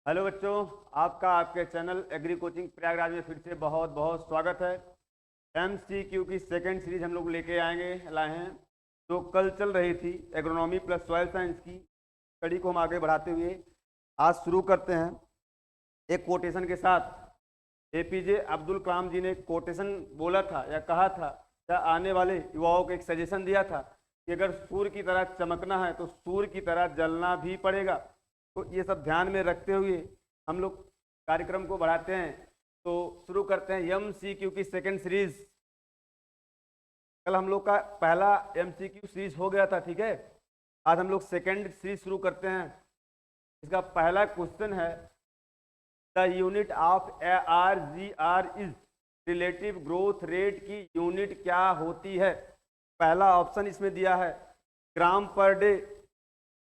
Hello बच्चों, आपका आपके चैनल एग्री कोचिंग प्रयागराज में फिर से बहुत बहुत स्वागत है। एमसीक्यू की सेकंड सीरीज हम लोग लेके लाए हैं जो कल चल रही थी एग्रोनॉमी प्लस सॉइल साइंस की स्टडी को हम आगे बढ़ाते हुए आज शुरू करते हैं एक कोटेशन के साथ। एपीजे अब्दुल कलाम जी ने एक कोटेशन बोला था या कहा था या आने वाले युवाओं को एक सजेशन दिया था कि अगर सूर्य की तरह चमकना है तो सूर्य की तरह जलना भी पड़ेगा। तो ये सब ध्यान में रखते हुए हम लोग कार्यक्रम को बढ़ाते हैं। तो शुरू करते हैं एमसीक्यू की सेकंड सीरीज। कल हम लोग का पहला एमसीक्यू सीरीज हो गया था, ठीक है। आज हम लोग सेकंड सीरीज शुरू करते हैं। इसका पहला क्वेश्चन है the unit of R G R is relative growth rate की यूनिट क्या होती है। पहला ऑप्शन इसमें दिया है ग्राम पर डे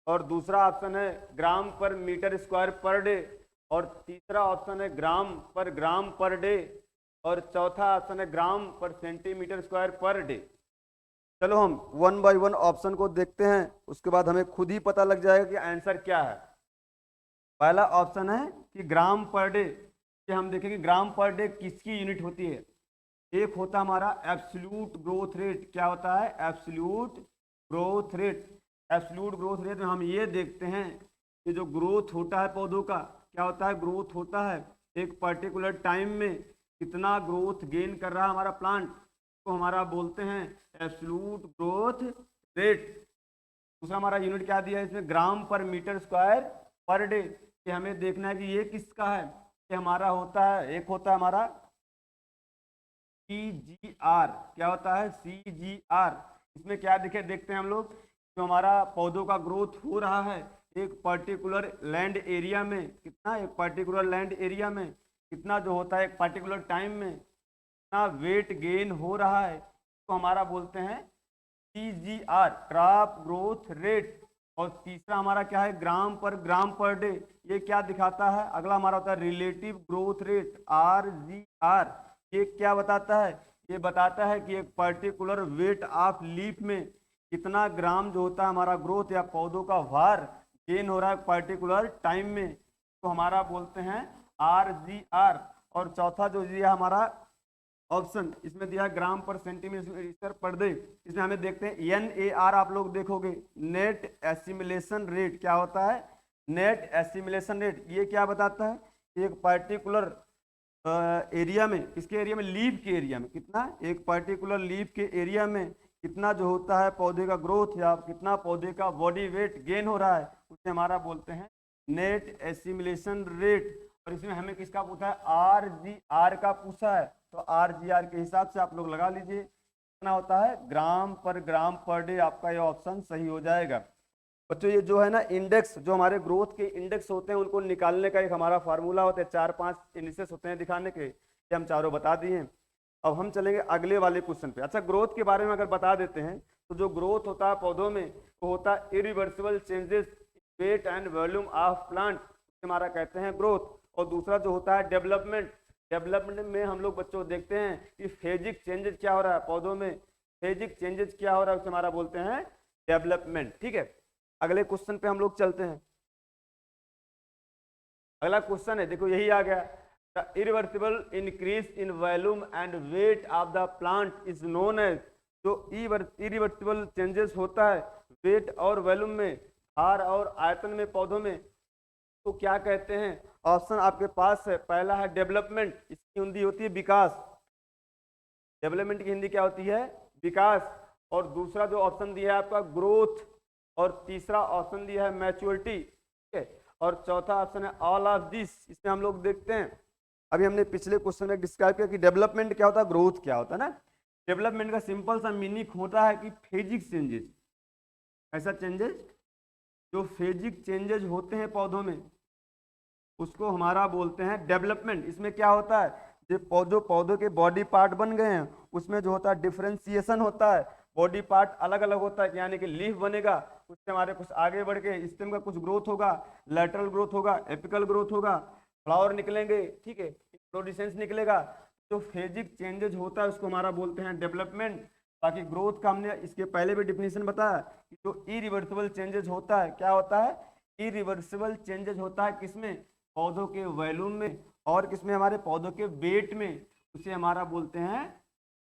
और दूसरा ऑप्शन है ग्राम पर मीटर स्क्वायर पर डे और तीसरा ऑप्शन है ग्राम पर डे और चौथा ऑप्शन है ग्राम पर सेंटीमीटर स्क्वायर पर डे। चलो हम वन बाय वन ऑप्शन को देखते हैं, उसके बाद हमें खुद ही पता लग जाएगा कि आंसर क्या है। पहला ऑप्शन है कि ग्राम पर डे, कि हम देखेंगे ग्राम पर डे किसकी यूनिट होती है। एक होता हमारा एब्सोल्यूट ग्रोथ रेट। क्या होता है? Absolute growth rate. Absolute growth rate में हम ये देखते हैं कि जो ग्रोथ होता है पौधों का, क्या होता है? ग्रोथ होता है एक पर्टिकुलर टाइम में कितना ग्रोथ गेन कर रहा है हमारा प्लांट, तो हमारा बोलते हैं एब्सोल्यूट ग्रोथ रेट। दूसरा हमारा यूनिट क्या दिया है इसमें? ग्राम पर मीटर स्क्वायर पर डे। कि हमें देखना है कि ये किसका है। कि हमारा होता है, एक होता है हमारा CGR। क्या होता है? CGR। इसमें क्या देखते हैं हम लोग, जो हमारा पौधों का ग्रोथ हो रहा है एक पर्टिकुलर लैंड एरिया में, कितना, एक पर्टिकुलर लैंड एरिया में कितना जो होता है एक पर्टिकुलर टाइम में कितना वेट गेन हो रहा है, तो हमारा बोलते हैं CGR, क्रॉप ग्रोथ रेट। और तीसरा हमारा क्या है? ग्राम पर डे। ये क्या दिखाता है? अगला हमारा होता है रिलेटिव ग्रोथ रेट, RGR। ये क्या बताता है? ये बताता है कि एक पर्टिकुलर वेट ऑफ लीफ में कितना ग्राम जो होता है हमारा ग्रोथ या पौधों का भार गेन हो रहा है पर्टिकुलर टाइम में, तो हमारा बोलते हैं RGR। और चौथा जो दिया हमारा ऑप्शन, इसमें दिया ग्राम पर सेंटीमीटर पर डे। इसमें हमें देखते हैं NAR। आप लोग देखोगे नेट एसिमिलेशन रेट। क्या होता है? Net assimilation rate. ये क्या बताता है? एक पर्टिकुलर एरिया में, किसके एरिया में? लीफ के एरिया में कितना, एक पर्टिकुलर लीफ के एरिया में कितना जो होता है पौधे का ग्रोथ या कितना पौधे का बॉडी वेट गेन हो रहा है, उसे हमारा बोलते हैं नेट एसिमिलेशन रेट। और इसमें हमें किसका पूछा है? RGR का पूछा है। तो RGR के हिसाब से आप लोग लगा लीजिए कितना होता है ग्राम पर डे। आपका ये ऑप्शन सही हो जाएगा। बच्चों ये जो है ना इंडेक्स, जो हमारे ग्रोथ के इंडेक्स होते हैं उनको निकालने का एक हमारा फार्मूला होता है, 4-5 इंडिसेस होते हैं दिखाने के, ये हम चारों बता दिए। अब हम चलेंगे अगले वाले क्वेश्चन पे। अच्छा, ग्रोथ के बारे में अगर बता देते हैं तो जो ग्रोथ होता है पौधों में वो होता है irreversible changes weight and volume of plant, हमारा कहते हैं ग्रोथ। और दूसरा जो होता है डेवलपमेंट। डेवलपमेंट में हम लोग बच्चों देखते हैं कि फेजिक चेंजेस क्या हो रहा है पौधों में, फेजिक चेंजेस क्या हो रहा है उसे हमारा बोलते हैं डेवलपमेंट। ठीक है, अगले क्वेश्चन पे हम लोग चलते हैं। अगला क्वेश्चन है, देखो यही आ गया, the irreversible increase in volume and weight of the plant is known as. जो इरिवर्सिबल चेंजेस होता है वेट और वॉल्यूम में, भार और आयतन में पौधों में, तो क्या कहते हैं? ऑप्शन आपके पास है, पहला है डेवलपमेंट, इसकी हिंदी होती है विकास। डेवलपमेंट की हिंदी क्या होती है? विकास। और दूसरा जो ऑप्शन दिया है आपका ग्रोथ, और तीसरा ऑप्शन दिया है मैच्योरिटी, ठीक है। और चौथा ऑप्शन है ऑल ऑफ दिस। इसमें हम लोग देखते हैं, अभी हमने पिछले क्वेश्चन में डिस्क्राइब किया कि डेवलपमेंट क्या होता है, ग्रोथ क्या होता है ना। डेवलपमेंट का सिंपल सा मीनिंग होता है कि फेजिक चेंजेस, ऐसा चेंजेस जो फेजिक चेंजेस होते हैं पौधों में उसको हमारा बोलते हैं डेवलपमेंट। इसमें क्या होता है, जो पौधों के बॉडी पार्ट बन गए हैं उसमें जो होता है डिफरेंशिएशन होता है, बॉडी पार्ट अलग अलग होता है, यानी कि लीफ बनेगा, उससे हमारे कुछ आगे बढ़ के स्टेम का कुछ ग्रोथ होगा, लैटरल ग्रोथ होगा, एपिकल ग्रोथ होगा, फ्लावर निकलेंगे, ठीक है, इंफ्लोरेसेंस निकलेगा। जो फेजिक चेंजेज होता है उसको हमारा बोलते हैं डेवलपमेंट। बाकी ग्रोथ का हमने इसके पहले भी डिफिनेशन बताया कि जो इरिवर्सिबल चेंजेज होता है, क्या होता है? इरिवर्सिबल चेंजेज होता है किसमें? पौधों के वॉल्यूम में और किसमें, हमारे पौधों के वेट में, उसे हमारा बोलते हैं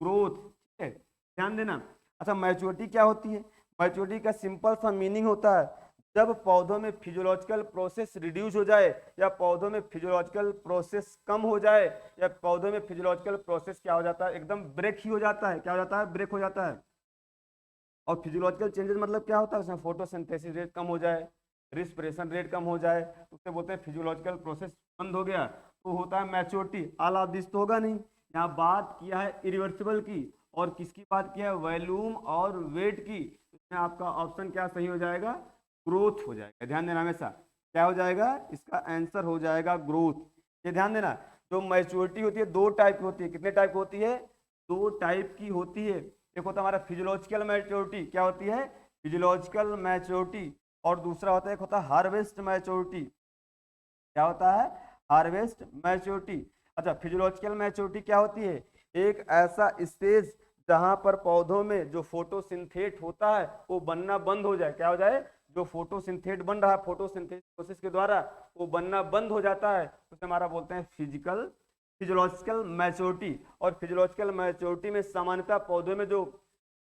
ग्रोथ। ठीक है, ध्यान देना। अच्छा, मैच्योरिटी क्या होती है? मैच्योरिटी का सिंपल सा मीनिंग होता है जब पौधों में फिजियोलॉजिकल प्रोसेस रिड्यूस हो जाए, या पौधों में फिजियोलॉजिकल प्रोसेस कम हो जाए, या पौधों में फिजियोलॉजिकल प्रोसेस क्या हो जाता है, एकदम ब्रेक ही हो जाता है। क्या हो जाता है? ब्रेक हो जाता है। और फिजियोलॉजिकल चेंजेस मतलब क्या होता है? उसमें फोटोसिंथेसिस रेट कम हो जाए, रिस्पिरेशन रेट कम हो जाए, तो उसे बोलते हैं फिजियोलॉजिकल प्रोसेस बंद हो गया, तो होता है मैच्योरिटी। ऑल ऑफ दिस तो होगा नहीं। यहाँ बात किया है इरिवर्सिबल की, और किसकी बात किया है? वॉल्यूम और वेट की। इसमें आपका ऑप्शन क्या सही हो जाएगा? ग्रोथ हो जाएगा। ध्यान देना हमेशा, क्या हो जाएगा? इसका आंसर हो जाएगा ग्रोथ। ये ध्यान देना। जो मैच्योरिटी होती है दो टाइप की होती है। कितने टाइप की होती है? दो टाइप की होती है। एक होता है हमारा फिजियोलॉजिकल मैच्योरिटी। क्या होती है? Physiological maturity. और दूसरा होता है, एक होता है हार्वेस्ट मैच्योरिटी। क्या होता है? Harvest maturity. अच्छा, फिजियोलॉजिकल मैच्योरिटी क्या होती है? एक ऐसा स्टेज जहां पर पौधों में जो फोटोसिंथेट होता है वो बनना बंद हो जाए। क्या हो जाए? जो फोटोसिंथेट बन रहा है फोटोसिंथेसिस प्रोसेस के द्वारा, वो बनना बंद हो जाता है, उसे हमारा बोलते हैं फिजियोलॉजिकल मैच्योरिटी। और फिजियोलॉजिकल मैच्योरिटी में सामान्यतः पौधों में जो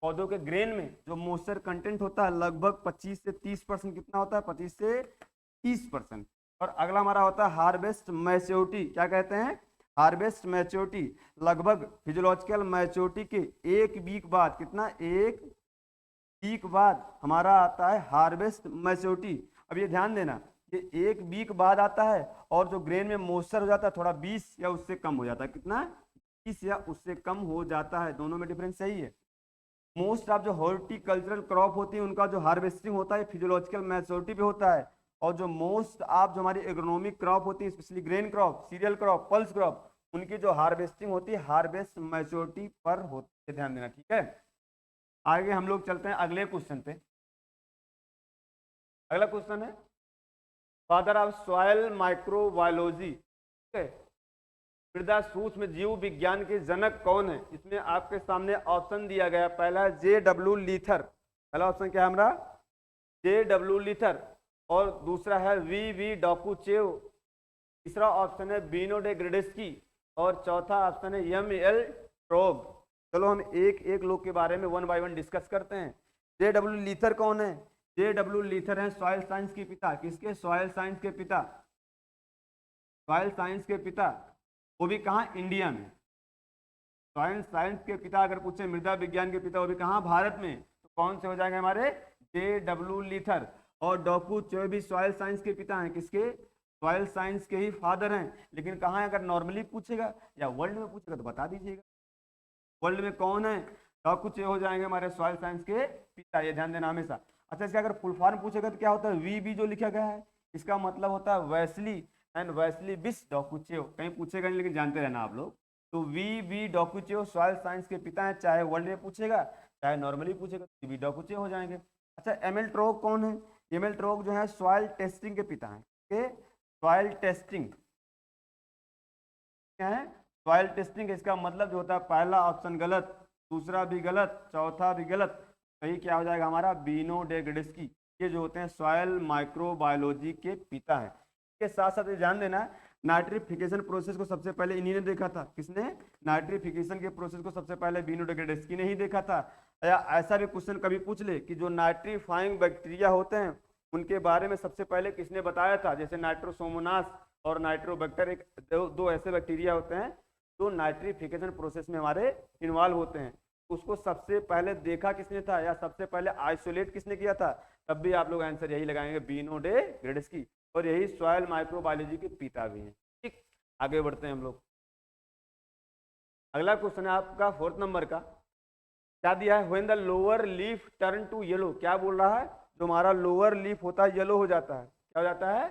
पौधों के ग्रेन में जो मॉइस्चर कंटेंट होता है लगभग 25 से 30%। कितना होता है? 25 से 30%। और अगला हमारा होता है हार्वेस्ट मैच्योरिटी। क्या कहते हैं? Harvest maturity. लगभग फिजियोलॉजिकल मैच्योरिटी के एक वीक बाद, कितना? एक वीक बाद हमारा आता है हार्वेस्ट मैच्योरिटी। अब ये ध्यान देना, ये एक वीक बाद आता है, और जो ग्रेन में मॉइस्चर हो जाता है थोड़ा 20 या उससे कम हो जाता है। कितना? 20 या उससे कम हो जाता है। दोनों में डिफरेंस सही है। मोस्ट ऑफ जो हॉर्टिकल्चरल क्रॉप होती है उनका जो हार्वेस्टिंग होता है फिजियोलॉजिकल मैच्योरिटी पे होता है, और जो मोस्ट ऑफ जो हमारी एग्रोनॉमिक क्रॉप होती है, specially grain crop, cereal crop, pulse crop, उनकी जो हार्वेस्टिंग होती है हार्वेस्ट मैच्योरिटी पर होती है। ध्यान देना। ठीक है, आगे हम लोग चलते हैं अगले क्वेश्चन पे। अगला क्वेश्चन है फादर ऑफ सॉयल माइक्रोबायोलॉजी। ठीक है, मृदा सूक्ष्म जीव विज्ञान के जनक कौन है? इसमें आपके सामने ऑप्शन दिया गया। पहला है जे.डब्ल्यू. लीथर। पहला ऑप्शन क्या है हमारा? जे.डब्ल्यू. लीथर। और दूसरा है वी डॉकुचेव। तीसरा ऑप्शन है बीनो डे ग्रेडेस्की। और चौथा ऑप्शन है एम.एल. ट्रोग। चलो हम एक एक लोग के बारे में वन बाय वन डिस्कस करते हैं। जे.डब्ल्यू. लीथर कौन है? जे.डब्ल्यू. लीथर है सॉइल साइंस के पिता। किसके? सॉइल साइंस के पिता। सॉइल साइंस के पिता, वो भी कहाँ? इंडिया में। सॉइल साइंस के पिता अगर पूछे, मृदा विज्ञान के पिता, वो भी कहाँ? भारत में। तो कौन से हो जाएंगे हमारे? जे.डब्ल्यू. लीथर। और डॉकुचेव भी सॉइल साइंस के पिता हैं। किसके? सॉइल साइंस के ही फादर हैं। लेकिन कहाँ है? अगर नॉर्मली पूछेगा या वर्ल्ड में पूछेगा तो बता दीजिएगा। वर्ल्ड में कौन है? डॉकुचेव हो जाएंगे हमारे सॉइल साइंस के पिता। ये ध्यान देना हमेशा। अच्छा, इसका अगर फुल फॉर्म पूछेगा तो क्या होता है? वी जो लिखा गया है, इसका मतलब होता है वेस्ली एंड वेस्ली बिस डॉकुचेव। कहीं पूछेगा नहीं, लेकिन जानते रहना आप लोग। तो वी डॉकुचेव सॉइल साइंस के पिता हैं। चाहे वर्ल्ड में पूछेगा चाहे नॉर्मली पूछेगा तो वी डॉकुचेव हो जाएंगे। अच्छा, एम.एल. ट्रोग कौन है? एम.एल. ट्रोग जो है सॉइल टेस्टिंग के पिता हैं। सॉइल टेस्टिंग क्या है? Soil testing. इसका मतलब जो होता है, पहला ऑप्शन गलत, दूसरा भी गलत, चौथा भी गलत। सही क्या हो जाएगा हमारा? बीनो डे ग्रेडेस्की। ये जो होते हैं सॉइल माइक्रोबायोलॉजी के पिता हैं। इसके साथ साथ ये ध्यान देना, नाइट्रिफिकेशन प्रोसेस को सबसे पहले इन्हीं ने देखा था। किसने? नाइट्रिफिकेशन के प्रोसेस को सबसे पहले बीनो डे ग्रेडेस्की ने ही देखा था। या ऐसा भी क्वेश्चन कभी पूछ ले कि जो नाइट्रीफाइंग बैक्टीरिया होते हैं उनके बारे में सबसे पहले किसने बताया था? जैसे नाइट्रोसोमोनास और नाइट्रोबैक्टर, एक दो ऐसे बैक्टीरिया होते हैं जो नाइट्रिफिकेशन प्रोसेस में हमारे इन्वॉल्व होते हैं। उसको सबसे पहले देखा किसने था, या सबसे पहले आइसोलेट किसने किया था? तब भी आप लोग आंसर यही लगाएंगे, बीनो डे ग्रेडेस्की। और यही सॉइल माइक्रोबायोलॉजी के पिता भी हैं। ठीक, आगे बढ़ते हैं हम लोग। अगला क्वेश्चन है आपका 4th नंबर का। क्या दिया है? When the lower leaf turn to yellow. क्या बोल रहा है? जो हमारा लोअर लीफ होता है येलो हो जाता है। क्या हो जाता है?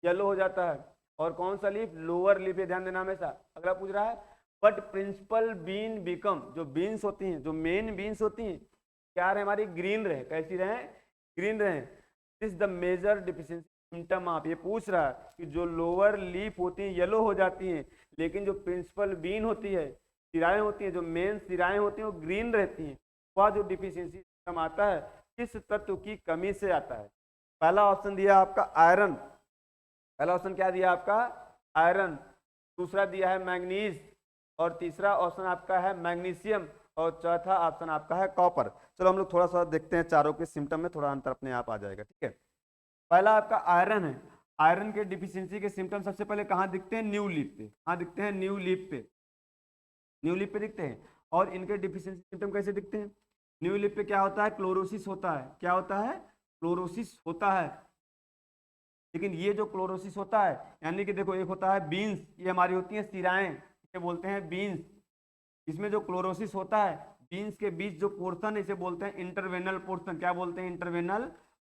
येलो हो जाता है। और कौन सा लीफ? Lower leaf. ध्यान देना हमेशा। अगला पूछ रहा है बट प्रिंसिपल बीन बिकम। जो बीन्स होती हैं, जो मेन बीन्स होती हैं, क्या रहे हमारी? ग्रीन रहे। कैसी रहे? ग्रीन रहे। This the major deficiency symptom of. ये पूछ रहा है कि जो लोअर लीफ होती हैं येलो हो जाती हैं, लेकिन जो प्रिंसिपल बीन होती है, सिराएं होती हैं, जो मेन सिराएं होती हैं वो ग्रीन रहती हैं। वह जो डिफिशियंसी सिम्टम आता है किस तत्व की कमी से आता है? पहला ऑप्शन दिया आपका आयरन। पहला ऑप्शन क्या दिया आपका? आयरन, दूसरा दिया है मैग्नीज, और तीसरा ऑप्शन आपका है मैग्नीशियम, और चौथा ऑप्शन आपका है कॉपर। चलो हम लोग थोड़ा सा देखते हैं चारों के सिम्टम में थोड़ा अंतर अपने आप आ जाएगा, ठीक है। पहला आपका आयरन है। आयरन के डिफिशियंसी के सिम्टम सबसे पहले कहाँ दिखते हैं? न्यू लीफ पे। कहाँ दिखते हैं? न्यू लीफ पे। न्यू लीफ पे दिखते हैं। और इनके डिफिशियंसी सिम्टम कैसे दिखते हैं? न्यू लीफ पे क्या होता है? क्लोरोसिस होता है। क्या होता है? क्लोरोसिस होता है। लेकिन ये जो क्लोरोसिस होता है, यानी कि देखो, एक होता है बीन्स, ये हमारी होती हैं सिराएं, इसे बोलते हैं बीन्स। इसमें जो क्लोरोसिस होता है, बीन्स के बीच जो पोर्शन है इसे बोलते हैं इंटरवेनल पोर्शन। क्या बोलते हैं? इंटरवेनल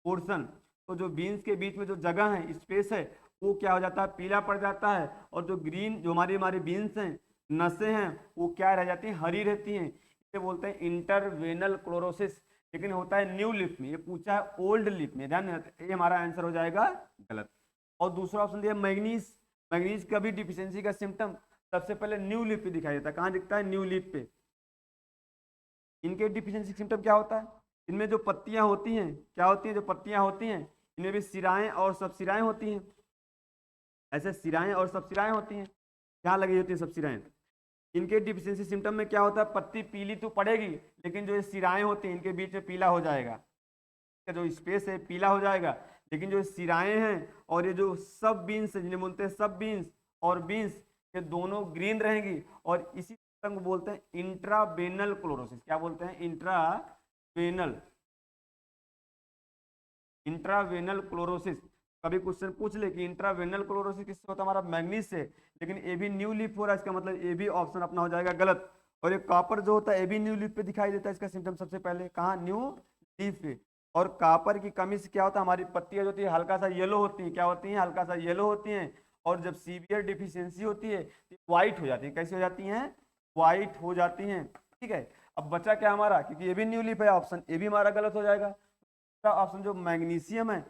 पोर्शन। तो जो बीन्स के बीच में जो जगह है, स्पेस है, वो क्या हो जाता है? पीला पड़ जाता है। और जो ग्रीन, जो हमारी हमारी बीन्स हैं, नसें हैं, वो क्या रह जाती हैं? हरी रहती हैं। इसे बोलते हैं इंटरवेनल क्लोरोसिस। लेकिन होता है न्यू लिप में। ये पूछा है ओल्ड लिप में, ध्यान देना, ये हमारा आंसर हो जाएगा गलत। और दूसरा ऑप्शन दिया मैग्नीज। मैग्नीज का भी डिफिशियंसी का सिम्टम सबसे पहले न्यू लीफ पे दिखाई देता है। कहाँ दिखता है? न्यू लीफ पे। इनके डिफिशियंसी सिम्टम क्या होता है? इनमें जो पत्तियां होती हैं, क्या होती हैं? जो पत्तियां होती हैं, इनमें भी सिराएं और सब सिराएं होती हैं। ऐसे सिराएं और सब सिराएं होती हैं, यहाँ लगी होती है सब सिराएं। इनके डिफिशियंसी सिम्टम में क्या होता है? पत्ती पीली तो पड़ेगी, लेकिन जो ये सिराएं होती हैं इनके बीच में पीला हो जाएगा, जो स्पेस है पीला हो जाएगा। लेकिन जो सिराएं हैं और ये जो सब बीन्स है, जिन्हें बोलते हैं सब बीन्स और बीन्स, ये दोनों ग्रीन रहेंगी। और इसी सिस्टम को बोलते हैं इंट्रावेनल क्लोरोसिस। क्या बोलते हैं? इंट्रावेनल। इंट्रावेनल क्लोरोसिस। कभी क्वेश्चन पूछ ले कि इंट्रावेनल क्लोरोसिस किससे होता है? हमारा मैग्नीज से। लेकिन ए भी न्यू लीफ हो रहा है, इसका मतलब ए भी ऑप्शन अपना हो जाएगा गलत। और ये कॉपर जो होता है, ए भी न्यू लीफ पे दिखाई देता है। इसका सिम्टम सबसे पहले कहाँ? न्यू लीफ पे। और कॉपर की कमी से क्या होता है? हमारी पत्तियां जो होती है हल्का सा येलो होती है। क्या होती हैं? हल्का सा येलो होती हैं। और जब सीवियर डिफिशियंसी होती है तो व्हाइट हो जाती है। कैसी हो जाती हैं? व्हाइट हो जाती हैं, ठीक है। अब बचा क्या हमारा? क्योंकि ये भी न्यू लीफ है, ऑप्शन ए भी हमारा गलत हो जाएगा। ऑप्शन जो मैग्नीशियम है,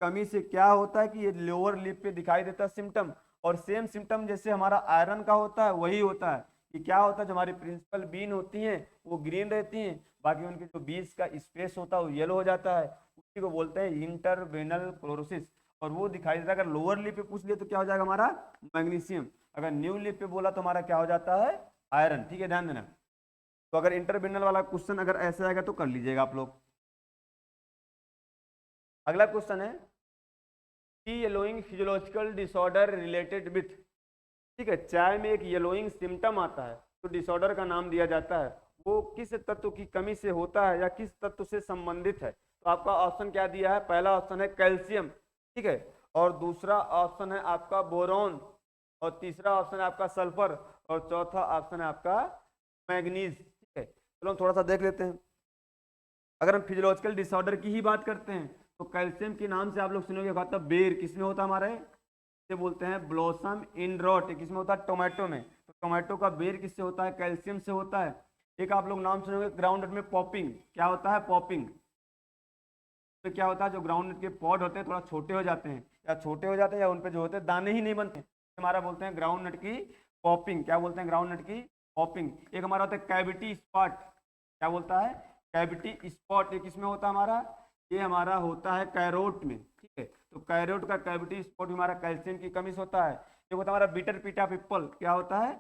कमी से क्या होता है कि ये लोअर लिप पे दिखाई देता है सिम्टम। और सेम सिम्टम जैसे हमारा आयरन का होता है वही होता है कि क्या होता है? जो हमारी प्रिंसिपल बीन होती हैं वो ग्रीन रहती हैं, बाकी उनके जो बीज का स्पेस होता है वो येलो हो जाता है। उसी को बोलते हैं इंटरवेनल क्लोरोसिस। और वो दिखाई देता है। अगर लोअर लिप पे पूछ लिया तो क्या हो जाएगा हमारा? मैग्नीशियम। अगर न्यू लिप पे बोला तो हमारा क्या हो जाता है? आयरन, ठीक है, ध्यान देना। तो अगर इंटरवेनल वाला क्वेश्चन अगर ऐसे आएगा तो कर लीजिएगा आप लोग। अगला क्वेश्चन है कि yellowing physiological disorder related with, ठीक है, चाय में एक येलोइंग सिम्टम आता है तो डिसऑर्डर का नाम दिया जाता है, वो किस तत्व की कमी से होता है या किस तत्व से संबंधित है? तो आपका ऑप्शन क्या दिया है? पहला ऑप्शन है कैल्शियम, ठीक है, और दूसरा ऑप्शन है आपका बोरॉन, और तीसरा ऑप्शन है आपका सल्फर, और चौथा ऑप्शन है आपका मैग्नीज, ठीक है। चलो हम थोड़ा सा देख लेते हैं। अगर हम फिजियोलॉजिकल डिसऑर्डर की ही बात करते हैं तो कैल्शियम के नाम से आप लोग सुनोगे, खाता बेर किसमें होता है? हमारे इसे बोलते हैं ब्लॉसम इन रॉट। किसमें होता है? टोमेटो में। तो टोमेटो का बेर किससे होता है? कैल्शियम से होता है। एक आप लोग नाम सुनोगे ग्राउंडनट में पॉपिंग। क्या होता है? पॉपिंग। तो क्या होता है? जो ग्राउंडनट के पॉड होते हैं थोड़ा छोटे हो जाते हैं, या छोटे हो जाते हैं, या उन पे जो होते हैं दाने ही नहीं बनते, हमारा बोलते हैं ग्राउंडनट की पॉपिंग। क्या बोलते हैं? ग्राउंडनट की पॉपिंग। एक हमारा होता है कैविटी स्पॉट। क्या बोलता है? Cavity spot. ये किसमें होता है हमारा? ये हमारा होता है कैरोट में, ठीक है। तो कैरोट का कैविटी स्पॉट हमारा कैल्शियम की कमी से होता है। एक होता है हमारा बिटर पिट ऑफ एप्पल। क्या होता है?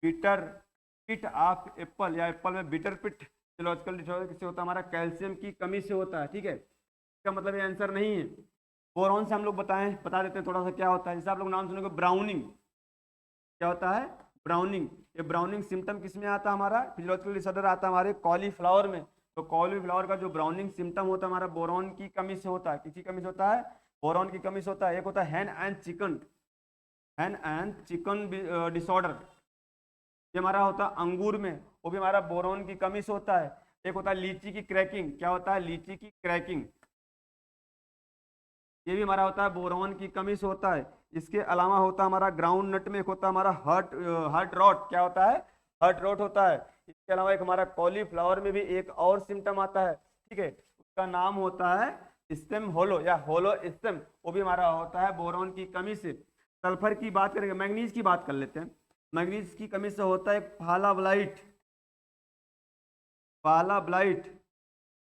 बिटर पिट ऑफ एप्पल, या एप्पल में बिटर पिट फिजियोलॉजिकल डिसऑर्डर किससे होता है? हमारा कैल्शियम की कमी से होता है, ठीक है। इसका मतलब ये आंसर नहीं है। बोरॉन से हम लोग बता देते हैं थोड़ा सा क्या होता है। जैसे आप लोग नाम सुनोगे ब्राउनिंग। क्या होता है? ब्राउनिंग। ये ब्राउनिंग सिम्टम किस में आता है? हमारा फिजियोलॉजिकल डिसऑर्डर आता है हमारे कॉलीफ्लावर में। तो कॉलीफ्लावर का जो ब्राउनिंग सिम्टम होता है हमारा बोरॉन की कमी से होता है। किसकी कमी से होता है? बोरॉन की कमी से होता है। एक होता है हैन and chicken, Hahn and chicken disorder, ये हमारा होता है अंगूर में, वो भी हमारा बोरॉन की कमी से होता है। एक होता है लीची की क्रैकिंग। क्या होता है? लीची की क्रैकिंग, ये भी हमारा होता है बोरॉन की कमी से होता है। इसके अलावा होता है हमारा ग्राउंड नट में एक होता है हमारा हर्ट रॉट। क्या होता है? हर्ट रॉट होता है। इसके अलावा एक हमारा कॉलीफ्लावर में भी एक और सिम्टम आता है, ठीक है, उसका नाम होता है स्टेम होलो या होलो स्टेम, वो भी हमारा होता है बोरॉन की कमी से। सल्फर की बात करेंगे, मैग्नीज की बात कर लेते हैं। मैग्नीज की कमी से होता है फाला ब्लाइट। फाला ब्लाइट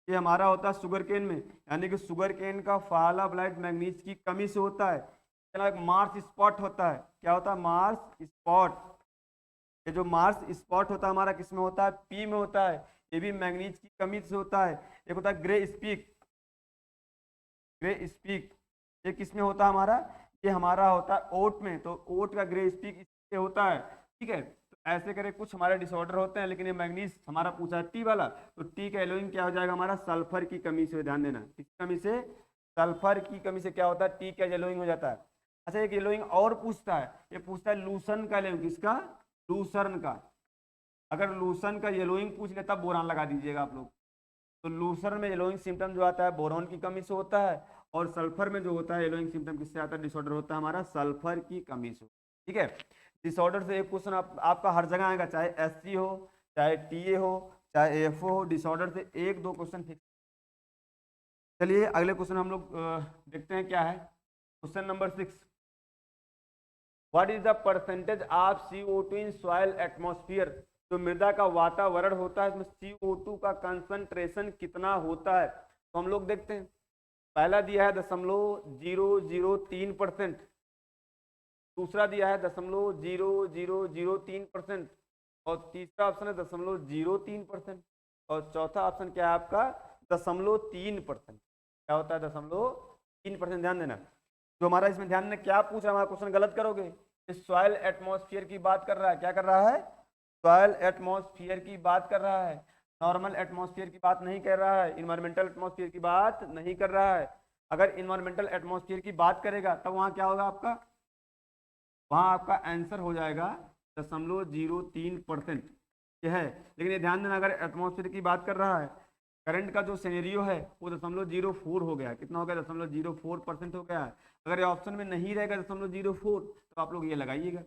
ये हमारा होता है शुगर केन में, यानी कि शुगर केन का फाला ब्लाइट मैग्नीज की कमी से होता है। चलो एक मार्स स्पॉट होता है, क्या होता है? Mars spot. ये जो मार्स स्पॉट होता है हमारा किस में होता है? पी में होता है। ये भी मैग्नीज की कमी से होता है। एक होता है ग्रे स्पीक, ग्रे स्पीक ये किस में होता है हमारा? ये हमारा होता है ओट में, तो ओट का ग्रे स्पीक इससे होता है। ठीक है, तो ऐसे करे कुछ हमारे डिसऑर्डर होते हैं, लेकिन ये मैग्नीज हमारा पूछा है टी वाला, तो टी का एलोइंग क्या हो जाएगा हमारा? सल्फर की कमी से। ध्यान देना, किसकी कमी से? सल्फर की कमी से क्या होता है? टी का एलोइंग हो जाता है। अच्छा एक एलोइंग और पूछता है, ये पूछता है लूसन का एलोइंग। किसका? लूसर्न का। अगर लूसन का येलोइंग पूछ ले तब बोरान लगा दीजिएगा आप लोग। तो लूसर में येलोइंग सिम्टम जो आता है बोरोन की कमी से होता है, और सल्फर में जो होता है येलोइंग सिम्टम किससे आता है? डिसऑर्डर होता है हमारा सल्फर की कमी से। ठीक है, डिसऑर्डर से एक क्वेश्चन आपका हर जगह आएगा, चाहे एससी हो, चाहे टीए हो, चाहे एएफओ हो, डिसऑर्डर से एक दो क्वेश्चन फिक्स। चलिए अगले क्वेश्चन हम लोग देखते हैं क्या है। Question number 6, what is the percentage of CO2 in soil atmosphere? जो मृदा का वातावरण होता है इसमें CO2 का कंसंट्रेशन कितना होता है? तो हम लोग देखते हैं, पहला दिया है 0.003%, दूसरा दिया है 0.0003%, और तीसरा ऑप्शन है 0.03%, और चौथा ऑप्शन क्या है आपका? 0.3%। क्या होता है? 0.3%। ध्यान देना, जो हमारा इसमें ध्यान देना क्या पूछ रहा है हमारा क्वेश्चन, गलत करोगे। इस सॉइल एटमॉस्फेयर की बात कर रहा है, क्या कर रहा है? सॉइल एटमॉस्फेयर की बात कर रहा है, नॉर्मल एटमॉस्फेयर की बात नहीं कर रहा है, इन्वायरमेंटल एटमॉस्फेयर की बात नहीं कर रहा है। अगर इन्वायरमेंटल एटमॉस्फेयर की बात करेगा तब वहां क्या होगा आपका? वहां आपका आंसर हो जाएगा 0.03%। ये है, लेकिन ये ध्यान देना, अगर एटमॉस्फेयर की बात कर रहा है, करंट का जो सिनेरियो है वो 0.04 हो गया। कितना हो गया? 0.04% हो गया है। अगर ये ऑप्शन में नहीं रहेगा 0.04 तो आप लोग ये लगाइएगा।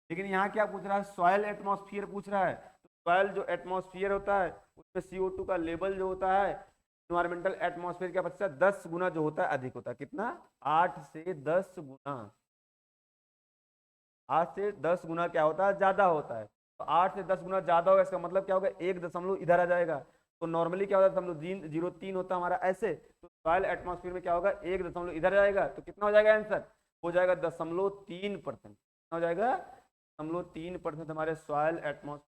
लेकिन यहाँ क्या पूछ रहा है? सॉयल एटमॉस्फेयर पूछ रहा है। तो सॉयल जो एटमॉस्फेयर होता है उसमें CO2 का लेवल जो होता है इन्वायरमेंटल एटमॉस्फेयर के अपेक्षा 10 गुना जो होता है अधिक होता है। कितना? 8 से 10 गुना। 8 से 10 गुना क्या होता है? ज्यादा होता है। तो 8 से 10 गुना ज्यादा होगा, इसका मतलब क्या होगा? एक दशमलव इधर आ जाएगा। तो नॉर्मली क्या होता है? 0.03 होता है हमारा ऐसे, तो सॉइल एटमॉस्फेयर में क्या होगा? एक दशमलव इधर जाएगा, तो कितना हो जाएगा आंसर? हो जाएगा 0.3%। कितना हो जाएगा? 0.3% हमारे सॉइल एटमॉस्फेयर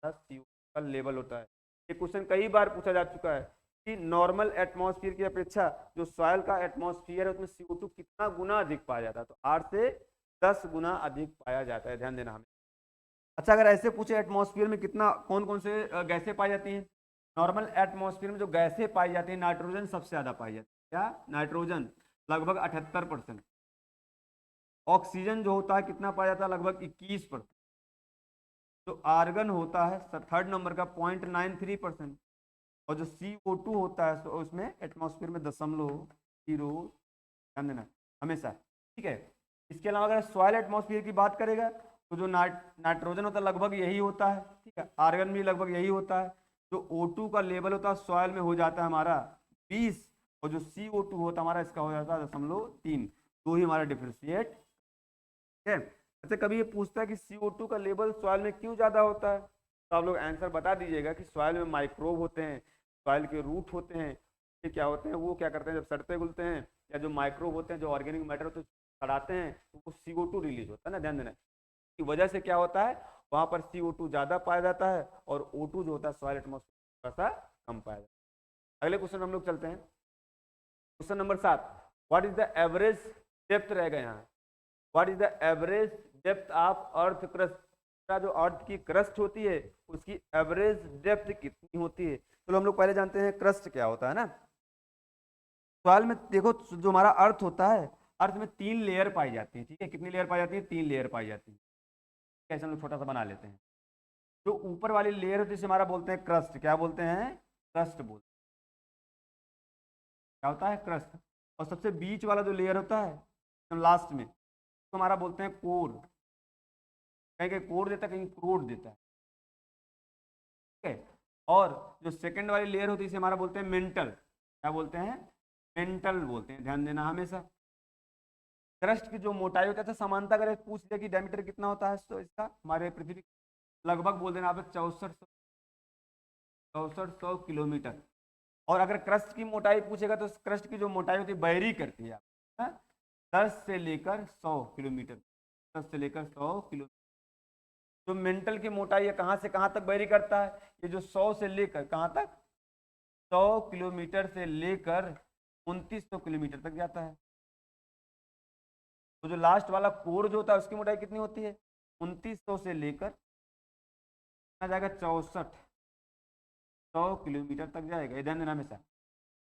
CO का लेवल होता है। ये क्वेश्चन कई बार पूछा जा चुका है कि नॉर्मल एटमॉस्फेयर की अपेक्षा जो सॉइल का एटमॉस्फेयर है उसमें CO2 कितना गुना अधिक पाया जाता है? तो 8 से 10 गुना अधिक पाया जाता है। ध्यान देना हमें। अच्छा अगर ऐसे पूछे एटमॉस्फेयर में कितना कौन कौन से गैसें पाई जाती हैं? नॉर्मल एटमॉस्फेयर में जो गैसें पाई जाती हैं, नाइट्रोजन सबसे ज्यादा पाई जाती है। क्या? नाइट्रोजन लगभग 78%। ऑक्सीजन जो होता है कितना पाया जाता है? लगभग 21%। जो आर्गन होता है थर्ड नंबर का 0.93%। और जो CO2 होता है तो उसमें एटमॉस्फेयर में 0.0, ध्यान देना हमेशा। ठीक है, इसके अलावा अगर सॉइल एटमॉस्फेयर की बात करेगा तो जो नाइट्रोजन होता है लगभग यही होता है। ठीक है, आर्गन भी लगभग यही होता है। जो O2 का लेवल होता है सॉइल में हो जाता है हमारा 20, और जो CO2 होता है हमारा इसका हो जाता है 0.3। तो ही हमारा डिफ्रेंशिएट है। अच्छा कभी ये पूछता है कि CO2 का लेवल सॉइल में क्यों ज़्यादा होता है, तो आप लोग आंसर बता दीजिएगा कि सॉइल में माइक्रोब होते हैं, सॉइल के रूट होते हैं। ये क्या होते हैं? वो क्या करते हैं जब सड़ते गुलते हैं, या जो माइक्रोब होते हैं जो ऑर्गेनिक मैटर होते हैं सड़ाते हैं, तो वो CO2 रिलीज होता है ना। ध्यान देना, की वजह से क्या होता है वहां पर CO2 ज्यादा पाया जाता है, और O2 जो होता है सॉइल एटमॉस्फेयर थोड़ा सा कम पाया जाता है। अगले क्वेश्चन हम लोग चलते हैं। Question number 7, what is the average depth रहेगा यहाँ। What is the average depth of earth crust? जो अर्थ की क्रस्ट होती है उसकी एवरेज डेप्थ कितनी होती है? तो हम लोग पहले जानते हैं क्रस्ट क्या होता है ना। सवाल में देखो, जो हमारा अर्थ होता है, अर्थ में 3 लेयर पाई जाती है। ठीक है, कितनी लेयर पाई जाती है? 3 लेयर पाई जाती है। कैसे हम लोग छोटा सा बना लेते हैं। जो ऊपर वाली लेयर होती है जिसे हमारा बोलते हैं क्रस्ट। क्या बोलते हैं? क्रस्ट बोलते हैं। क्या होता है? क्रस्ट। और सबसे बीच वाला जो लेयर होता है लास्ट में तो हमारा बोलते हैं कोर। कहीं कहीं कोर देता है, कहीं क्रोड देता है। ठीक है, और जो सेकंड वाली लेयर होती है इसे हमारा बोलते हैं मेंटल। क्या बोलते हैं? मेंटल बोलते हैं। ध्यान देना हमेशा। क्रस्ट की जो मोटाई होता है, समानता अगर पूछ लिया कि डायमीटर कितना होता है तो इसका हमारे पृथ्वी लगभग बोल देना आप 6400 किलोमीटर। और अगर क्रस्ट की मोटाई पूछेगा तो क्रस्ट की जो मोटाई होती है वैरी करती है। 10 से लेकर 100 किलोमीटर, 10 से लेकर 100 किलोमीटर। जो मेंटल की मोटाई है कहाँ से कहाँ तक वेरी करता है, ये जो 100 से लेकर कहाँ तक, 100 किलोमीटर से लेकर 2900 किलोमीटर तक जाता है। तो जो लास्ट वाला कोर जो होता है उसकी मोटाई कितनी होती है, 2900 से लेकर आ जाएगा 6400 किलोमीटर तक जाएगा, ये ध्यान देना हमेशा।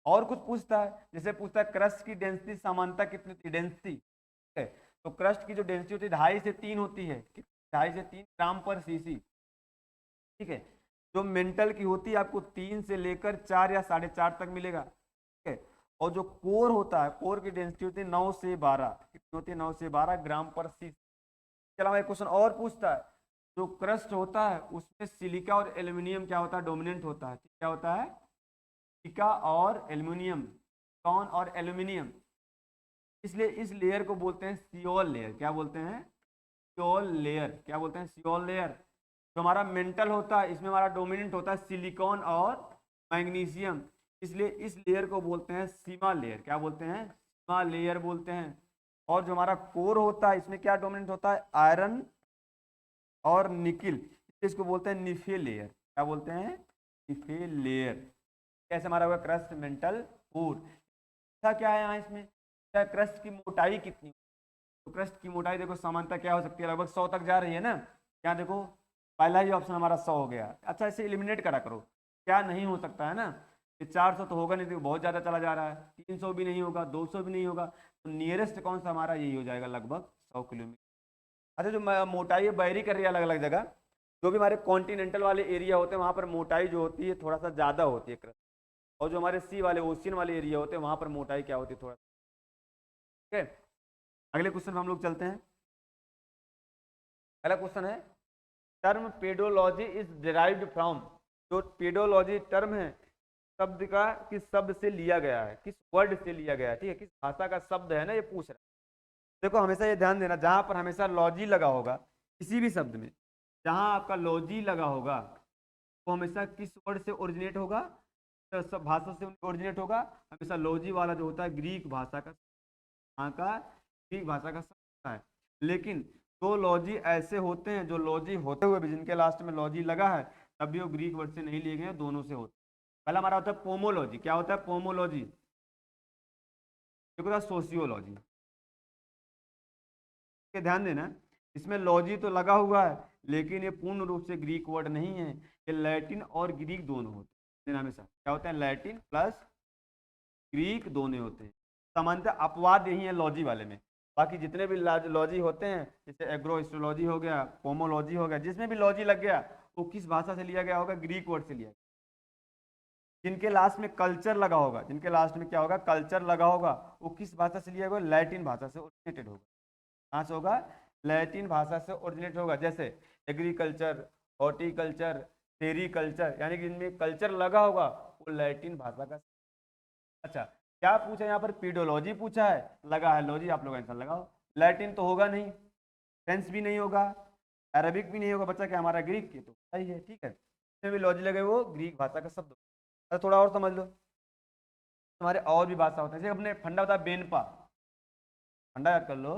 और कुछ पूछता है, जैसे पूछता है क्रस्ट की डेंसिटी सामान्यता कितनी होती है, डेंसिटी, ठीक है। तो क्रस्ट की जो डेंसिटी होती है 2.5 से 3 होती है, 2.5 से 3 ग्राम पर सीसी, ठीक है। जो मेंटल की होती है आपको 3 से लेकर 4 या 4.5 तक मिलेगा, ठीक है। और जो कोर होता है, कोर की डेंसिटी होती है 9 से 12, कितनी होती है, 9 से 12 ग्राम पर सीसी। इसके अलावा एक क्वेश्चन और पूछता है, जो क्रस्ट होता है उसमें सिलिका और एल्यूमिनियम क्या होता है, डोमिनेंट होता है, क्या होता है, सिलिका और एल्यूमिनियम, कौन और एल्यूमिनियम, इसलिए इस लेयर को बोलते हैं सियोल लेयर। क्या बोलते हैं, सियोल लेयर, क्या बोलते हैं, सियोल लेयर। जो हमारा मेंटल होता है इसमें हमारा डोमिनेंट होता है सिलिकॉन और मैग्नीशियम, इसलिए इस लेयर को बोलते हैं सीमा लेयर। क्या बोलते हैं, सीमा लेयर बोलते हैं। और जो हमारा कोर होता है इसमें क्या डोमिनेंट होता है, आयरन और निकिल, इसको बोलते हैं निफे लेयर। क्या बोलते हैं, निफे लेयर। कैसे हमारा हुआ क्रस्ट, मेंटल, कोर। ऐसा क्या है यहाँ इसमें, क्या क्रस्ट की मोटाई कितनी, तो क्रस्ट की मोटाई देखो सामान्यतः क्या हो सकती है, लगभग 100 तक जा रही है ना। क्या देखो पहला ही ऑप्शन हमारा 100 हो गया। अच्छा इसे एलिमिनेट करा करो, क्या नहीं हो सकता है ना, ये 400 तो होगा नहीं, तो बहुत ज़्यादा चला जा रहा है, 300 भी नहीं होगा, 200 भी नहीं होगा, तो नियरेस्ट कौन सा हमारा, यही हो जाएगा लगभग 100 किलोमीटर। अच्छा जो मोटाई बैरी कर रही है अलग अलग जगह, जो भी हमारे कॉन्टिनेंटल वाले एरिया होते हैं वहाँ पर मोटाई जो होती है थोड़ा सा ज़्यादा होती है क्रस्ट, और जो हमारे सी वाले ओशियन वाले एरिया होते हैं वहाँ पर मोटाई क्या होती है, थोड़ा, ठीक है। अगले क्वेश्चन में हम लोग चलते हैं। अगला क्वेश्चन है, term pedology is derived from, जो पेडोलॉजी टर्म है शब्द का किस शब्द से लिया गया है, किस वर्ड से लिया गया है, ठीक है, किस भाषा का शब्द है ना, ये पूछ रहा है। देखो हमेशा ये ध्यान देना, जहां पर हमेशा लॉजी लगा होगा किसी भी शब्द में, जहां आपका लॉजी लगा होगा वो हमेशा किस वर्ड से ओरिजिनेट होगा, तो सब भाषा से ओरिजिनेट होगा। हमेशा लॉजी वाला जो होता है ग्रीक भाषा का, यहाँ का ग्रीक भाषा का शब्द होता है। लेकिन दो लॉजी ऐसे होते हैं जो लॉजी होते हुए भी जिनके लास्ट में लॉजी लगा है तब भी वो ग्रीक वर्ड से नहीं लिए गए, दोनों से होते हैं। पहला हमारा होता है पोमोलॉजी। क्या होता है, पोमोलॉजी। एक होता है सोशियोलॉजी। के ध्यान देना, इसमें लॉजी तो लगा हुआ है लेकिन ये पूर्ण रूप से ग्रीक वर्ड नहीं है, ये लैटिन और ग्रीक दोनों होते हैं हमेशा। क्या होते हैं, लैटिन प्लस ग्रीक दोनों होते हैं। सामान्यतः अपवाद यही है लॉजी वाले में, बाकी जितने भी लॉजी होते हैं जैसे एग्रो एस्ट्रोलॉजी हो गया, पोमोलॉजी हो गया, जिसमें भी लॉजी लग गया वो किस भाषा से लिया गया होगा, ग्रीक वर्ड से लिया गया। जिनके लास्ट में कल्चर लगा होगा, जिनके लास्ट में क्या होगा, कल्चर लगा होगा, वो किस भाषा से लिया होगा, लैटिन भाषा से ओरिजिनेटेड होगा। कहाँ से होगा, लैटिन भाषा से ओरिजिनेट होगा। जैसे एग्रीकल्चर, हॉर्टिकल्चर, सेरीकल्चर, यानी कि जिनमें कल्चर लगा होगा वो लैटिन भाषा का। अच्छा क्या पूछा यहाँ पर, पीडोलॉजी पूछा है, लगा है लॉजी, आप लोग आंसर लगाओ। लैटिन तो होगा नहीं, फ्रेंच भी नहीं होगा, अरबिक भी नहीं होगा, बच्चा क्या हमारा ग्रीक की तो सही है, ठीक है। इसमें भी लॉजी लगे वो ग्रीक भाषा का शब्द। अरे थोड़ा और समझ लो, तुम्हारे और भी भाषा होता है, जैसे अपने फंडा होता है बेनपा, फंडा याद कर लो,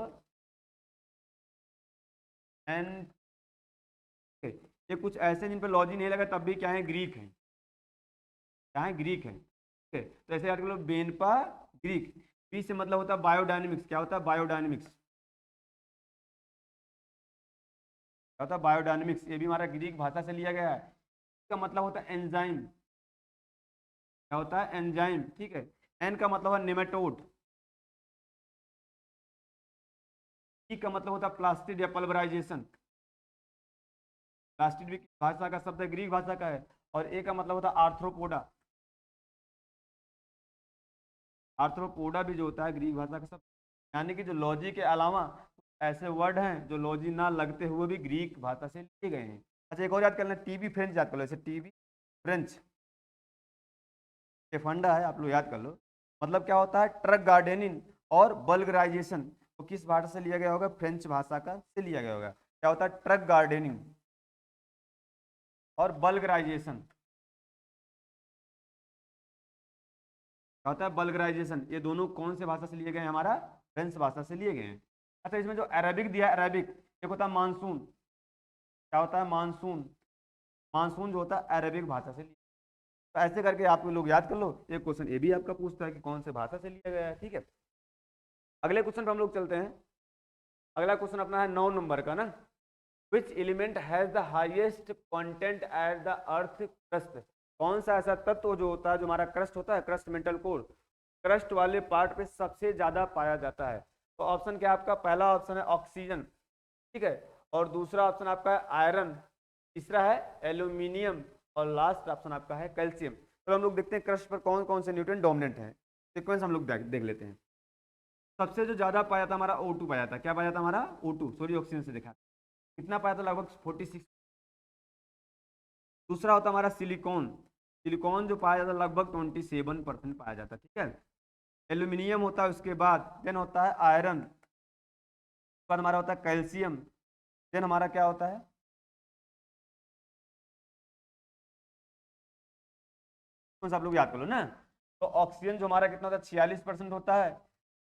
एन, ये कुछ ऐसे जिन पर लॉजी नहीं लगा तब भी क्या है, ग्रीक है, क्या है, ग्रीक है, ठीक है। तो ऐसे याद कर लो बेनपा ग्रीक। बी से मतलब होता है बायोडायनेमिक्स। क्या होता है, बायोडायनेमिक्स। क्या होता है, बायोडायनेमिक्स, ये भी हमारा ग्रीक भाषा से लिया गया है। इसका मतलब होता है एंजाइम। क्या होता है, एंजाइम, ठीक है। एन का मतलब है नेमेटोड। ई का मतलब होता है प्लास्टिड या पल्वराइजेशन। प्लास्टिड भी भाषा का शब्द है, ग्रीक भाषा का है। और ए का मतलब होता है आर्थ्रोपोडा। आर्थ्रोपोडा भी जो होता है ग्रीक भाषा का शब्द। यानी कि जो लॉजी के अलावा ऐसे वर्ड हैं जो लॉजी ना लगते हुए भी ग्रीक भाषा से लिए गए हैं। अच्छा एक और याद कर लें, टीबी फ्रेंच याद कर लो, जैसे टीबी फ्रेंच, ये फंडा है, आप लोग याद कर लो। मतलब क्या होता है, ट्रक गार्डनिंग और बल्गराइजेशन, तो किस भाषा से लिया गया होगा, फ्रेंच भाषा का से लिया गया होगा। क्या होता है, ट्रक गार्डनिंग और बल्गराइजेशन। क्या होता है, बल्गराइजेशन, ये दोनों कौन से भाषा से लिए गए हमारा, फ्रेंच भाषा से लिए गए हैं। अच्छा, इसमें जो अरेबिक दिया है, अरेबिक एक होता है मानसून, क्या होता है मानसून, मानसून जो होता है अरेबिक भाषा से लिया। तो ऐसे करके आप लोग याद कर लो, एक क्वेश्चन ये भी आपका पूछता है कि कौन से भाषा से लिया गया है। ठीक है, अगले क्वेश्चन पर हम लोग चलते हैं। अगला क्वेश्चन अपना है 9 नंबर का ना, which element has the highest content at the earth crust. कौन सा ऐसा तत्व जो होता है, जो हमारा क्रस्ट होता है, क्रस्ट मेंटल कोर, क्रस्ट वाले पार्ट पे सबसे ज्यादा पाया जाता है। तो ऑप्शन क्या है आपका, पहला ऑप्शन है ऑक्सीजन, ठीक है, और दूसरा ऑप्शन आपका है आयरन, तीसरा है एल्यूमिनियम, और लास्ट ऑप्शन आपका है कैल्शियम। तो हम लोग देखते हैं क्रस्ट पर कौन कौन से न्यूट्रिएंट डोमिनेंट हैं। सीक्वेंस हम लोग देख लेते हैं। सबसे जो ज्यादा पाया था हमारा O2 पाया था, क्या पाया था हमारा O2, सॉरी ऑक्सीजन से देखा, कितना पाया था, लगभग 46। दूसरा होता हमारा सिलिकॉन, सिलिकॉन जो पाया जाता है लगभग 27% पाया जाता है। ठीक है, एल्यूमिनियम होता है उसके बाद, देन होता है आयरन, उसके बाद हमारा होता है कैल्शियम, देन हमारा क्या होता है, आप लोग याद कर लो ना। तो ऑक्सीजन जो हमारा कितना होता है 46% होता है,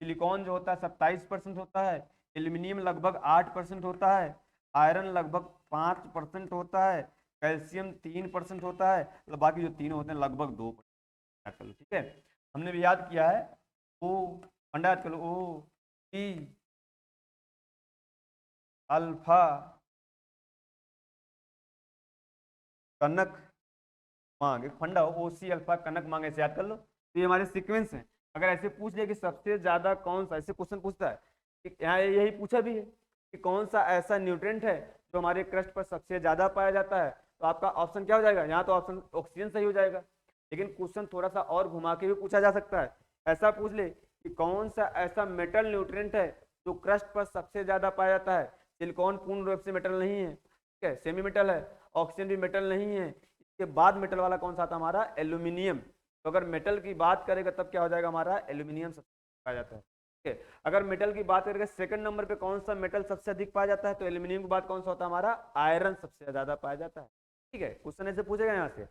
सिलिकॉन जो होता है 27% होता है, एल्यूमिनियम लगभग 8% होता है, आयरन लगभग 5% होता है, कैल्शियम 3% होता है, मतलब बाकी जो तीनों होते हैं लगभग 2%। याद कर लो, ठीक है, हमने भी याद किया है। ओ अंडा याद कर लो, ओ टी अल्फा कनक मांग, एक फंडा ओ सी अल्फा कनक मांग, ऐसे याद कर लो। तो ये हमारे सीक्वेंस हैं। अगर ऐसे पूछ ले कि सबसे ज्यादा कौन सा, ऐसे क्वेश्चन पूछता है कि यहाँ यही पूछा भी है कि कौन सा ऐसा न्यूट्रिएंट है जो हमारे क्रस्ट पर सबसे ज्यादा पाया जाता है, तो आपका ऑप्शन क्या हो जाएगा, यहाँ तो ऑप्शन ऑक्सीजन सही हो जाएगा। लेकिन क्वेश्चन थोड़ा सा और घुमा के भी पूछा जा सकता है। ऐसा पूछ ले कि कौन सा ऐसा मेटल न्यूट्रिएंट है जो क्रस्ट पर सबसे ज्यादा पाया जाता है। सिलिकॉन पूर्ण रूप से मेटल नहीं है, ठीक है, सेमी मेटल है, ऑक्सीजन भी मेटल नहीं है, के बाद मेटल वाला कौन सा था हमारा एल्यूमिनियम। तो अगर मेटल की बात करेगा तब क्या हो जाएगा हमारा एल्यूमिनियम सबसे पाया जाता है। ठीक है, अगर मेटल की बात करेगा सेकंड नंबर पे कौन सा मेटल सबसे अधिक पाया जाता है, तो एल्यूमिनियम के बाद कौन सा होता है हमारा आयरन सबसे ज्यादा पाया जाता है। ठीक है, क्वेश्चन ऐसे पूछेगा यहाँ से।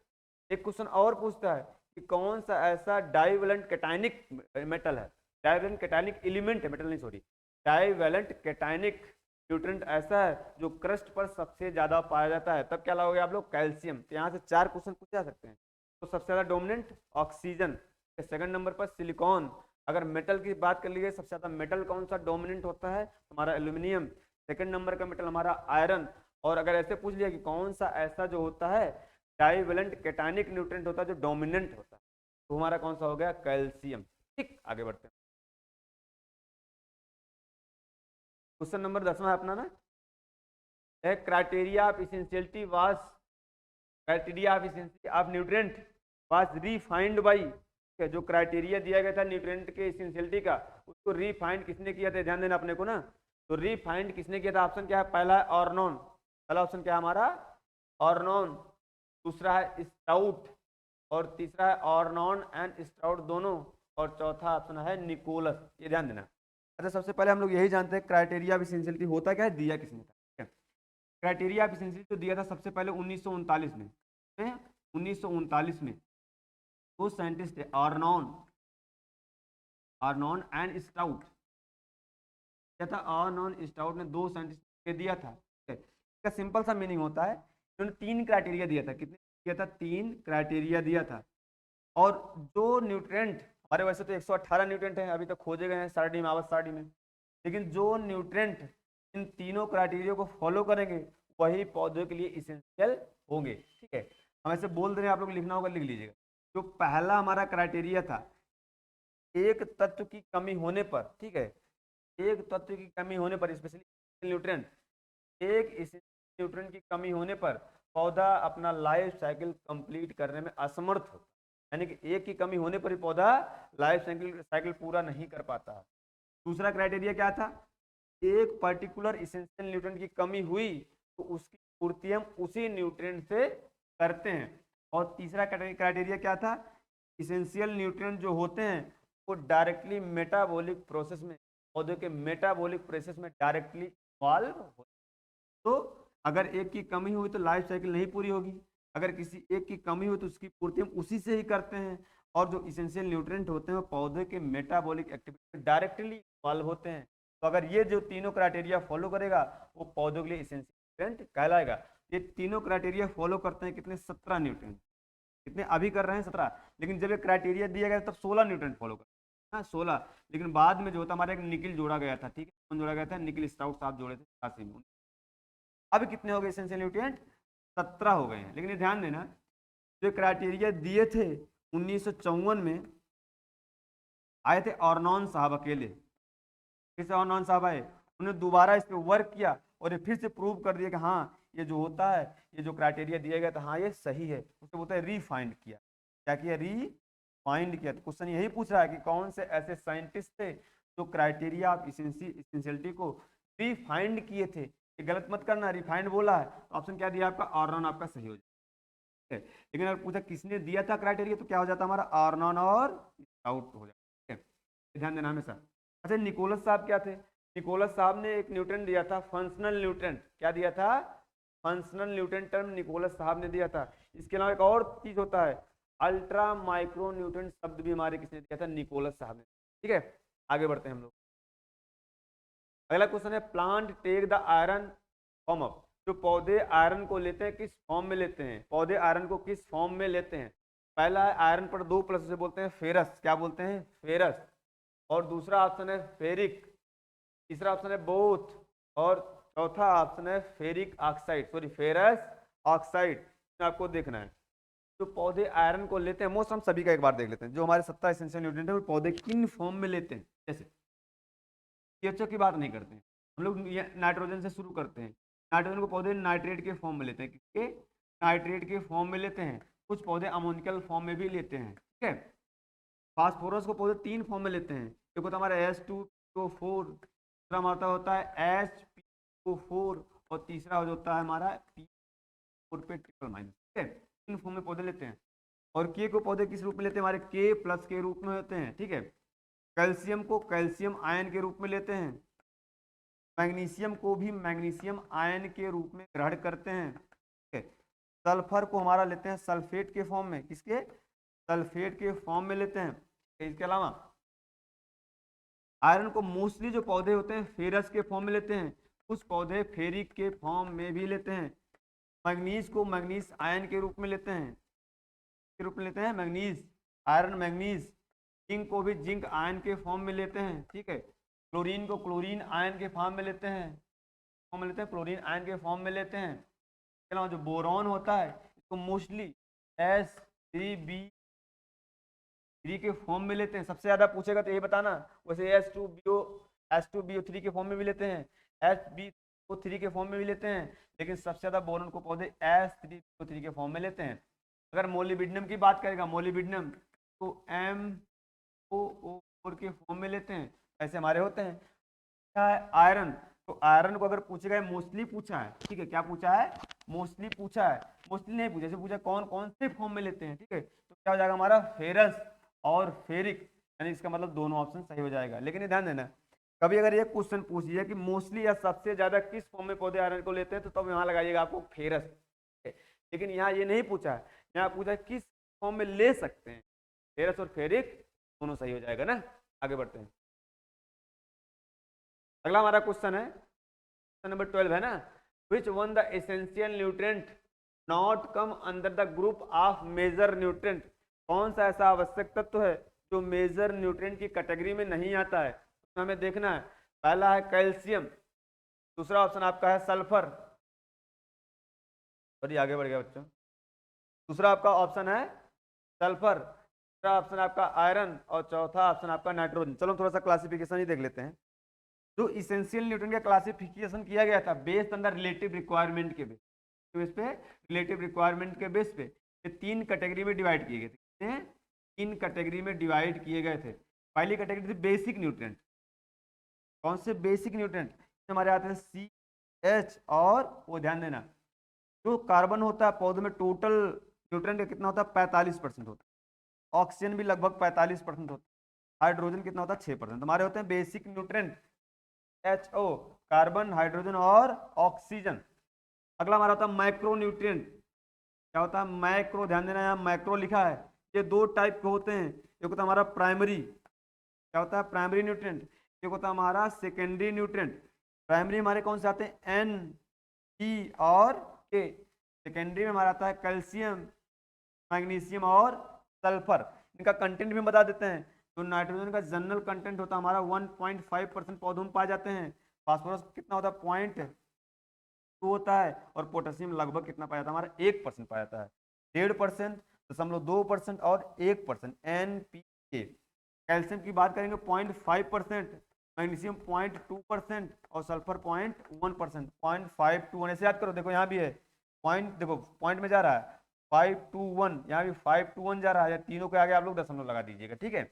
एक क्वेश्चन और पूछता है कि कौन सा ऐसा डाइवेलेंट कैटायनिक मेटल है, डाइवेलेंट कैटायनिक एलिमेंट है, मेटल नहीं सॉरी, डाइवेलेंट कैटायनिक न्यूट्रिएंट ऐसा है जो क्रस्ट पर सबसे ज्यादा पाया जाता है, तब क्या लाओगे आप लोग कैल्शियम। तो यहाँ से 4 क्वेश्चन पूछे जा सकते हैं। तो सबसे ज्यादा डोमिनेंट ऑक्सीजन, सेकंड नंबर पर सिलिकॉन, अगर मेटल की बात कर लीजिए सबसे ज्यादा मेटल कौन सा डोमिनेंट होता है, हमारा एल्यूमिनियम, सेकंड नंबर का मेटल हमारा आयरन, और अगर ऐसे पूछ लिया कि कौन सा ऐसा जो होता है डाइवेलेंट कैटायनिक न्यूट्रिएंट होता है जो डोमिनेंट होता है, तो हमारा कौन सा हो गया कैल्शियम। ठीक, आगे बढ़ते हैं। क्वेश्चन नंबर 10वां है अपना ना, criteria of essentiality was, criteria of essentiality of nutrient was refined by, जो क्राइटेरिया दिया गया था न्यूट्रिएंट के इसेंशियलिटी का, उसको रिफाइंड किसने किया था, ध्यान देना अपने को ना। तो रिफाइंड किसने किया था, ऑप्शन क्या है, पहला है ऑर्नोन, पहला ऑप्शन क्या है हमारा ऑर्नोन, दूसरा है स्टाउट, और तीसरा है ऑर्नोन एंड स्टाउट दोनों, और चौथा ऑप्शन है निकोलस, ये ध्यान देना। अच्छा, सबसे पहले हम लोग यही जानते हैं क्राइटेरिया ऑफ इसेंशियलिटी होता क्या है, दिया किसने था। क्राइटेरिया ऑफ इसेंशियलिटी तो दिया था सबसे पहले 1939 में, 1939 में दो साइंटिस्ट थे, आर्नोन, आर्नोन एंड स्टाउट, क्या था, आर्नोन स्टाउट ने दो साइंटिस्ट ने दिया था। इसका सिंपल सा मीनिंग होता है, उन्होंने 3 क्राइटेरिया दिया था, कितने दिया था, 3 क्राइटेरिया दिया था। और जो न्यूट्रिएंट हमारे, वैसे तो 118 न्यूट्रिएंट हैं अभी तक खोजे गए हैं सारणी में, आवाज सारणी में, लेकिन जो न्यूट्रिएंट इन तीनों क्राइटेरिया को फॉलो करेंगे वही पौधों के लिए इसेंशियल होंगे। ठीक है, हम ऐसे बोल दे रहे हैं, आप लोग लिखना होगा, लिख लीजिएगा। जो पहला हमारा क्राइटेरिया था, एक तत्व की कमी होने पर, ठीक है, एक तत्व की कमी होने पर, स्पेशली न्यूट्रिएंट, एक न्यूट्रिएंट की कमी होने पर पौधा अपना लाइफ साइकिल कंप्लीट करने में असमर्थ होता है, यानी कि एक की कमी होने पर ही पौधा लाइफ साइकिल पूरा नहीं कर पाता। दूसरा क्राइटेरिया क्या था, एक पर्टिकुलर इसेंशियल न्यूट्रिएंट की कमी हुई तो उसकी पूर्ति हम उसी न्यूट्रिएंट से करते हैं। और तीसरा क्राइटेरिया क्या था, इसेंशियल न्यूट्रिएंट जो होते हैं वो डायरेक्टली मेटाबॉलिक प्रोसेस में, पौधे के मेटाबॉलिक प्रोसेस में डायरेक्टली इन्वॉल्व हो। तो अगर एक की कमी हुई तो लाइफ साइकिल नहीं पूरी होगी, अगर किसी एक की कमी हुई तो उसकी पूर्ति हम उसी से ही करते हैं। और जो इसेंशियल न्यूट्रिएंट होते हैं वो पौधे के मेटाबॉलिक एक्टिविटी में डायरेक्टली 12 होते हैं। तो अगर ये जो तीनों क्राइटेरिया फॉलो करेगा वो पौधों के लिए एसेंशियल न्यूट्रिएंट कहलाएगा। ये तीनों क्राइटेरिया फॉलो करते हैं कितने, 17 न्यूट्रिएंट। कितने अभी कर रहे हैं, 17। लेकिन जब ये क्राइटेरिया दिया गया तब 16 न्यूट्रिएंट फॉलो कर, हाँ 16। लेकिन बाद में जो होता हमारा एक निकिल जोड़ा गया था, ठीक है, कौन जोड़ा गया था, निकिल स्टाउट साहब जोड़े थे 86 में। अब कितने हो गए एसेंशियल न्यूट्रिएंट, 17 हो गए हैं। लेकिन ये ध्यान देना, जो क्राइटेरिया दिए थे 1954 में आए थे ऑर्नॉन साहब अकेले। किस ऑर्नॉन साहब आए, उन्होंने दोबारा इस पर वर्क किया और ये फिर से प्रूव कर दिया कि हाँ ये जो होता है, ये जो क्राइटेरिया दिया गया था, हाँ ये सही है। उसे बोलते हैं रीफाइंड किया। क्या किया, रीफाइंड किया। तो क्वेश्चन यही पूछ रहा है कि कौन से ऐसे साइंटिस्ट थे जो क्राइटेरिया ऑफ इसेंशियलिटी को रीफाइंड किए थे। ये गलत मत करना, रिफाइंड बोला है तो ऑप्शन क्या दिया आपका, ऑर्नॉन आपका सही हो जाए। लेकिन अगर पूछा किसने दिया था क्राइटेरिया तो क्या हो जाता हमारा, ऑर्नॉन और स्टाउट हो जाता है। ध्यान देना हमेशा। अच्छा, निकोलस साहब क्या थे, निकोलस साहब ने एक न्यूट्रेंट दिया था, फंक्शनल न्यूट्रेंट। क्या दिया था, फंक्शनल न्यूट्रेंट टर्म निकोलस साहब ने दिया था। इसके अलावा एक और चीज होता है, अल्ट्रा माइक्रो न्यूट्रेंट शब्द भी हमारे किसने दिया था, निकोलस साहब ने। ठीक है, आगे बढ़ते हैं हम लोग। अगला क्वेश्चन है, plant take the iron form up. जो पौधे आयरन को लेते हैं किस फॉर्म में लेते हैं, पौधे आयरन को किस फॉर्म में लेते हैं। पहला है आयरन पर 2 प्लस, उसे बोलते हैं फेरस। क्या बोलते हैं, फेरस। और दूसरा ऑप्शन है फेरिक, तीसरा ऑप्शन है बोथ, और चौथा ऑप्शन है ferric oxide, sorry ferrous oxide. आपको देखना है जो पौधे आयरन को लेते हैं, मोस्ट हम सभी का एक बार देख लेते हैं। जो हमारे 17 एसेंशियल न्यूट्रिएंट है वो पौधे किन फॉर्म में लेते हैं। जैसे पीएचओ की बात नहीं करते हैं हम लोग, नाइट्रोजन से शुरू करते हैं। नाइट्रोजन को पौधे नाइट्रेट के फॉर्म में लेते हैं, किसके, नाइट्रेट के फॉर्म में लेते हैं। कुछ पौधे अमोनिकल फॉर्म में भी लेते हैं। ठीक है, फास्फोरस को पौधे 3 फॉर्म में लेते हैं। एक होता है हमारा H2PO4, दूसरा हमारा होता है HPO4, और तीसरा जो होता है हमारा P4 पे ट्रिपल माइनस। ठीक है, 3 फॉर्म में पौधे लेते हैं। और के को पौधे किस रूप में लेते हैं, हमारे K+ के रूप में होते हैं। ठीक है, कैल्शियम को कैल्शियम आयन के रूप में लेते हैं। मैग्नीशियम को भी मैग्नीशियम आयन के रूप में ग्रहण करते हैं। ठीक है, सल्फर को हमारा लेते हैं सल्फेट के फॉर्म में, किसके, सल्फेट के फॉर्म में लेते हैं। इसके अलावा आयरन को मोस्टली जो पौधे होते हैं फेरस के फॉर्म में लेते हैं, कुछ पौधे फेरिक के फॉर्म में भी लेते हैं। मैग्नीज को मैग्नीज आयन के रूप में लेते हैं, के रूप में लेते हैं मैग्नीज, आयरन मैग्नीज। जिंक को भी जिंक आयन के फॉर्म में लेते हैं। ठीक है, क्लोरीन को क्लोरीन आयन के फॉर्म में लेते हैं, फॉर्म में लेते हैं, क्लोरीन आयन के फॉर्म में लेते हैं। इसके अलावा जो बोरॉन होता है इसको मोस्टली H3B3 के फॉर्म में लेते हैं। सबसे ज्यादा पूछेगा तो ये बताना। वैसे H2BO3 के फॉर्म में भी लेते हैं, HbO3 के फॉर्म में भी लेते हैं, लेकिन सबसे ज्यादा बोरॉन को पौधे H3BO3 के फॉर्म में लेते हैं। अगर मोलिब्डेनम की बात करेगा, मोलिब्डेनम तो MoO4 के फॉर्म में लेते हैं। ऐसे हमारे होते हैं। क्या है आयरन, तो आयरन को अगर पूछेगा, मोस्टली पूछा है। ठीक है, क्या पूछा है, मोस्टली पूछा है, मोस्टली नहीं पूछा। जैसे पूछा कौन कौन से फॉर्म में लेते हैं। ठीक है, तो क्या हो जाएगा हमारा फेरस और फेरिक, यानी इसका मतलब दोनों ऑप्शन सही हो जाएगा। लेकिन ये ध्यान देना, कभी अगर ये क्वेश्चन पूछ दिया कि मोस्टली या सबसे ज्यादा किस फॉर्म में पौधे आयरन को लेते हैं, तो तब यहाँ लगाइएगा आपको फेरस। लेकिन यहाँ ये नहीं पूछा है, यहाँ पूछा किस फॉर्म में ले सकते हैं, फेरस और फेरिक दोनों सही हो जाएगा ना। आगे बढ़ते हैं। अगला हमारा क्वेश्चन है, क्वेश्चन नंबर 12 है ना, which one the essential nutrient not come under the group of major nutrient. कौन सा ऐसा आवश्यक तत्व है जो मेजर न्यूट्रिएंट की कैटेगरी में नहीं आता है। तो हमें देखना है, पहला है कैल्शियम, दूसरा ऑप्शन आपका है सल्फर, और आगे बढ़ गया बच्चों। दूसरा आपका ऑप्शन है सल्फर, तीसरा ऑप्शन आपका आयरन, और चौथा ऑप्शन आपका नाइट्रोजन। चलो थोड़ा सा क्लासिफिकेशन ही देख लेते हैं। जो इसेंशियल न्यूट्रिएंट का क्लासिफिकेशन किया गया था based on the relative requirement के बेस, तो इस पे रिलेटिव रिक्वायरमेंट के बेस पे ये 3 कैटेगरी में डिवाइड किए गए थे। 3 कैटेगरी में डिवाइड किए गए थे। पहली कैटेगरी थी बेसिक न्यूट्रिएंट। कौन से बेसिक न्यूट्रिएंट, हमारे आते हैं CH, और वो ध्यान देना जो कार्बन होता है पौधे में टोटल न्यूट्रिएंट का कितना होता है, 45% होता है। ऑक्सीजन भी लगभग 45% होता है। हाइड्रोजन कितना होता है, 6%। हमारे होते हैं basic nutrient HO, carbon, hydrogen और ऑक्सीजन। अगला हमारा होता है माइक्रो न्यूट्रिएंट। क्या होता है, माइक्रो, ध्यान देना यहाँ माइक्रो लिखा है। ये 2 टाइप के होते हैं, एक होता है हमारा प्राइमरी, क्या होता है प्राइमरी न्यूट्रिएंट, एक होता है हमारा सेकेंडरी न्यूट्रिएंट। प्राइमरी हमारे कौन से आते हैं, एन, ई और के। सेकेंडरी में हमारा आता है कैल्शियम, मैग्नीशियम और सल्फर। इनका कंटेंट भी बता देते हैं। तो नाइट्रोजन का जनरल कंटेंट होता है हमारा 1.5% पौधों में पाए जाते हैं। फास्फोरस कितना होता है, 0.2 होता है। और पोटेशियम लगभग कितना पाया जाता है, हमारा 1% पाया जाता है। 1.5%, 0.2% और 1% NPK। कैल्शियम की बात करेंगे 0.5%, मैग्नीशियम 0.2% और सल्फर 0.1%। 0.521 ऐसे याद करो, देखो यहाँ भी है पॉइंट, देखो पॉइंट में जा रहा है 521, यहाँ भी 521 जा रहा है। तीनों के आगे आप लोग दशमलव लगा दीजिएगा, ठीक है।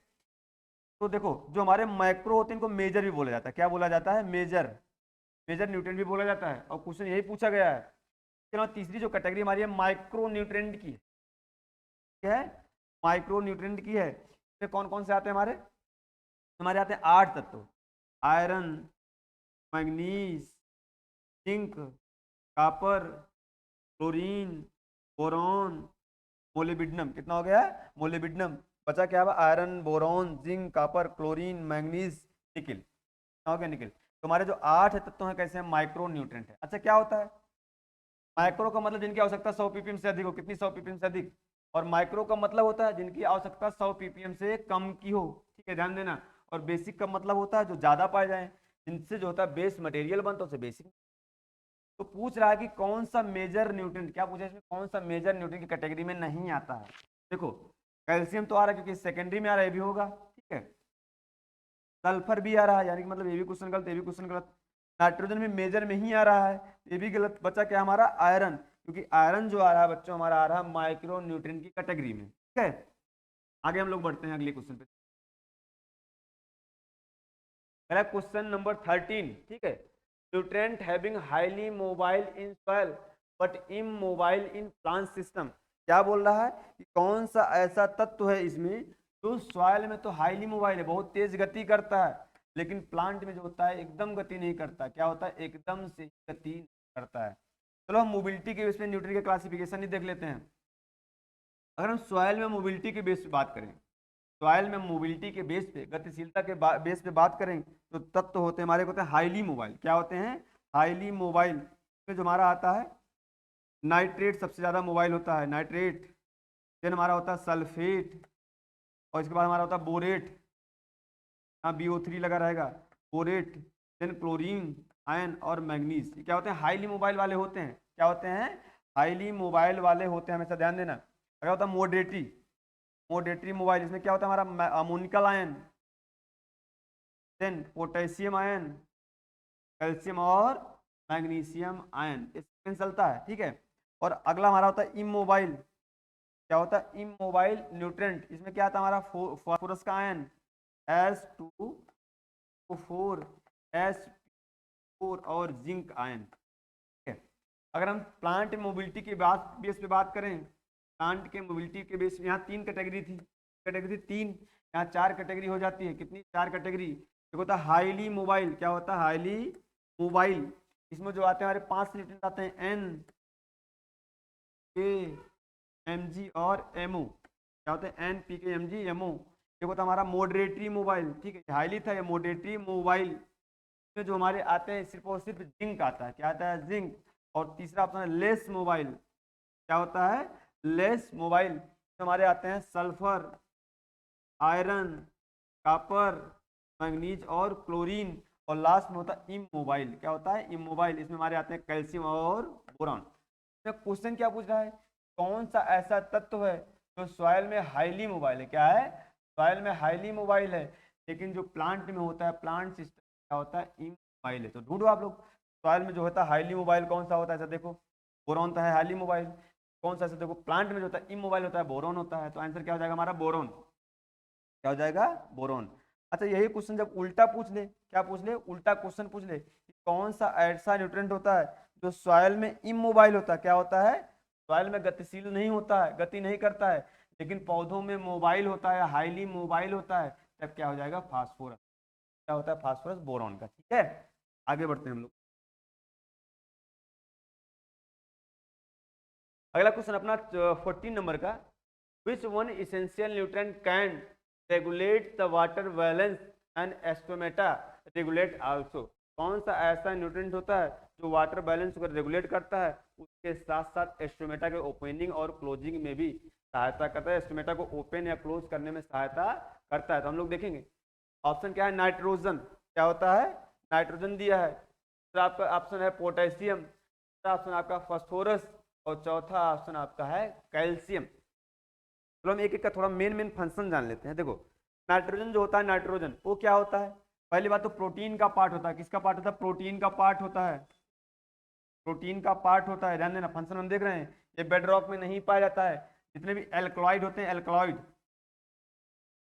तो देखो जो हमारे माइक्रो होते हैं इनको मेजर भी बोला जाता है। क्या बोला जाता है, मेजर। मेजर न्यूट्रिएंट भी बोला जाता है। और क्वेश्चन यही पूछा गया है। चलो तीसरी जो कैटेगरी हमारी है माइक्रो न्यूट्रिएंट की, क्या है, माइक्रो न्यूट्रिएंट की है। इसमें कौन कौन से आते हैं, हमारे आते हैं 8 तत्व। Iron, manganese, zinc, copper, chlorine, boron, molybdenum. कितना हो गया, मोलिब्डेनम। बचा क्या हुआ, iron, boron, zinc, copper, chlorine, manganese, nickel. कितना हो गया, निकिल। तो हमारे जो 8 तत्व हैं कैसे हैं, माइक्रो न्यूट्रिएंट है। अच्छा क्या होता है माइक्रो का मतलब जिनकी आवश्यकता 100 ppm से अधिक हो। कितनी, 100 ppm से अधिक। और माइक्रो का मतलब होता है जिनकी आवश्यकता 100 ppm से कम की हो, ठीक है, ध्यान देना। और बेसिक का मतलब होता है जो ज्यादा पाए जाए, जिनसे जो होता है बेस मटेरियल बनता है उसे बेसिक। तो पूछ रहा है कि कौन सा मेजर न्यूट्रिएंट, क्या पूछा इसमें, कौन सा मेजर न्यूट्रिएंट की कैटेगरी में नहीं आता है। देखो कैल्शियम तो आ रहा है क्योंकि सेकेंडरी में आ रहा है, ये भी होगा, ठीक है। सल्फर भी आ रहा है, यानी कि मतलब ये भी क्वेश्चन गलत, ये भी क्वेश्चन गलत। नाइट्रोजन में मेजर में ही आ रहा है, ये भी गलत। बचा क्या हमारा, आयरन, क्योंकि आयरन जो आ रहा है बच्चों हमारा आ रहा है माइक्रो न्यूट्रिएंट की कैटेगरी में, ठीक है। आगे हम लोग बढ़ते हैं अगले क्वेश्चन पे। पहला क्वेश्चन नंबर 13, ठीक है। Nutrient having highly mobile in soil but immobile in plant system. क्या बोल रहा है कि कौन सा ऐसा तत्व है इसमें जो सॉइल में तो हाईली मोबाइल है, बहुत तेज गति करता है, लेकिन प्लांट में जो होता है एकदम गति नहीं करता। क्या होता है, एकदम से गति करता है। चलो हम मोबिलिटी के बेस पे न्यूट्रिएंट का क्लासिफिकेशन ही देख लेते हैं। अगर हम सॉइल में मोबिलिटी के बेस पे बात करें, सॉइल में मोबिलिटी के बेस पे, गतिशीलता के बेस पे बात करें, तो तत्व होते हैं हमारे, होते हैं हाईली मोबाइल। क्या होते हैं, हाईली मोबाइल। इसमें जो हमारा आता है नाइट्रेट सबसे ज़्यादा मोबाइल होता है, नाइट्रेट। देन हमारा होता है सल्फेट, और इसके बाद हमारा होता है बोरेट, यहाँ BO3 लगा रहेगा, बोरेट। देन क्लोरीन, आयन और मैग्नीज। ये क्या होते हैं, हाईली मोबाइल वाले होते हैं। क्या होते हैं, हाईली मोबाइल वाले होते हैं, हमेशा ध्यान देना। अगर होता है मोडेटरी, मोडेटरी मोबाइल, इसमें क्या होता है हमारा ammoniacal ion, then potassium ion, calcium और मैग्नीशियम आयन, इसमें चलता है, ठीक है। और अगला हमारा होता है इमोबाइल। क्या होता है, इमोबाइल न्यूट्रिएंट। इसमें क्या आता है हमारा फास्फोरस का आयन H2O4, H4 और जिंक आयन, ठीक है। अगर हम प्लांट मोबिलिटी की बेस पे बात करें, प्लांट के मोबिलिटी के बेस, यहाँ 3 कैटेगरी थी, कैटेगरी 3, यहाँ 4 कैटेगरी हो जाती है। कितनी, 4 कैटेगरी। एक होता है हाईली मोबाइल। क्या होता है, हाईली मोबाइल। इसमें जो आते हैं हमारे 5 न्यूट्रिएंट आते हैं, N, K, Mg और MO। क्या होते हैं, N, P, K, Mg, MO। एक होता है हमारा मॉडरेटरी मोबाइल, ठीक है, हाईली था ये मॉडरेटरी मोबाइल। इसमें जो हमारे आते हैं सिर्फ और सिर्फ जिंक आता है। क्या आता है, जिंक। और तीसरा ऑप्शन है लेस मोबाइल। क्या होता है, लेस मोबाइल। तो हमारे आते हैं सल्फर, आयरन, कॉपर, मैग्नीज और क्लोरीन। और लास्ट में होता है इमोबाइल। क्या होता है, इमोबाइल। इसमें हमारे आते हैं कैल्शियम और बोरॉन। तो क्वेश्चन क्या पूछ रहा है, कौन सा ऐसा तत्व है जो सॉइल में हाईली मोबाइल है। क्या है, सॉइल में हाईली मोबाइल है, लेकिन जो प्लांट में होता है, प्लांट सिस्टम क्या होता है, इमोबाइल है। तो ढूंढो आप लोग, सॉइल में जो होता है हाईली मोबाइल कौन सा होता है। ऐसा देखो, बोरॉन तो है हाईली मोबाइल। कौन सा, ऐसा देखो, प्लांट में जो होता है इमोबाइल होता है, बोरॉन होता है। तो आंसर क्या हो जाएगा हमारा, बोरॉन। क्या हो जाएगा, बोरॉन। अच्छा यही क्वेश्चन जब उल्टा पूछ ले, क्या पूछ ले, उल्टा क्वेश्चन पूछ ले कि कौन सा ऐसा न्यूट्रिएंट होता है जो सॉइल में इमोबाइल होता है। क्या होता है, सॉइल में गतिशील नहीं होता है, गति नहीं करता है, लेकिन पौधों में मोबाइल होता है, हाईली मोबाइल होता है। तब क्या हो जाएगा, फास्फोरस। क्या होता है, फास्फोरस, बोरॉन का, ठीक है। आगे बढ़ते हैं हम लोग। अगला क्वेश्चन अपना 14 नंबर का, which one essential nutrient can regulate the water balance and stomata regulate also. कौन सा ऐसा न्यूट्रिएंट होता है जो वाटर बैलेंस को रेगुलेट करता है, उसके साथ साथ स्टोमेटा के ओपनिंग और क्लोजिंग में भी सहायता करता है, स्टोमेटा को ओपन या क्लोज करने में सहायता करता है। तो हम लोग देखेंगे ऑप्शन क्या है, नाइट्रोजन। क्या होता है, नाइट्रोजन दिया है। दूसरा आपका ऑप्शन है पोटेशियम, तीसरा ऑप्शन आपका फास्फोरस, और चौथा ऑप्शन आपका है कैल्शियम। चलो हम एक एक का थोड़ा मेन मेन फंक्शन जान लेते हैं। देखो नाइट्रोजन जो होता है, नाइट्रोजन वो क्या होता है, पहली बात तो प्रोटीन का पार्ट होता है। किसका पार्ट होता है, प्रोटीन का पार्ट होता है, प्रोटीन का पार्ट होता है। ध्यान देना, फंक्शन हम देख रहे हैं, ये बेड रॉक में नहीं पाया जाता है। जितने भी एल्कलॉइड होते हैं, एल्कलॉइड,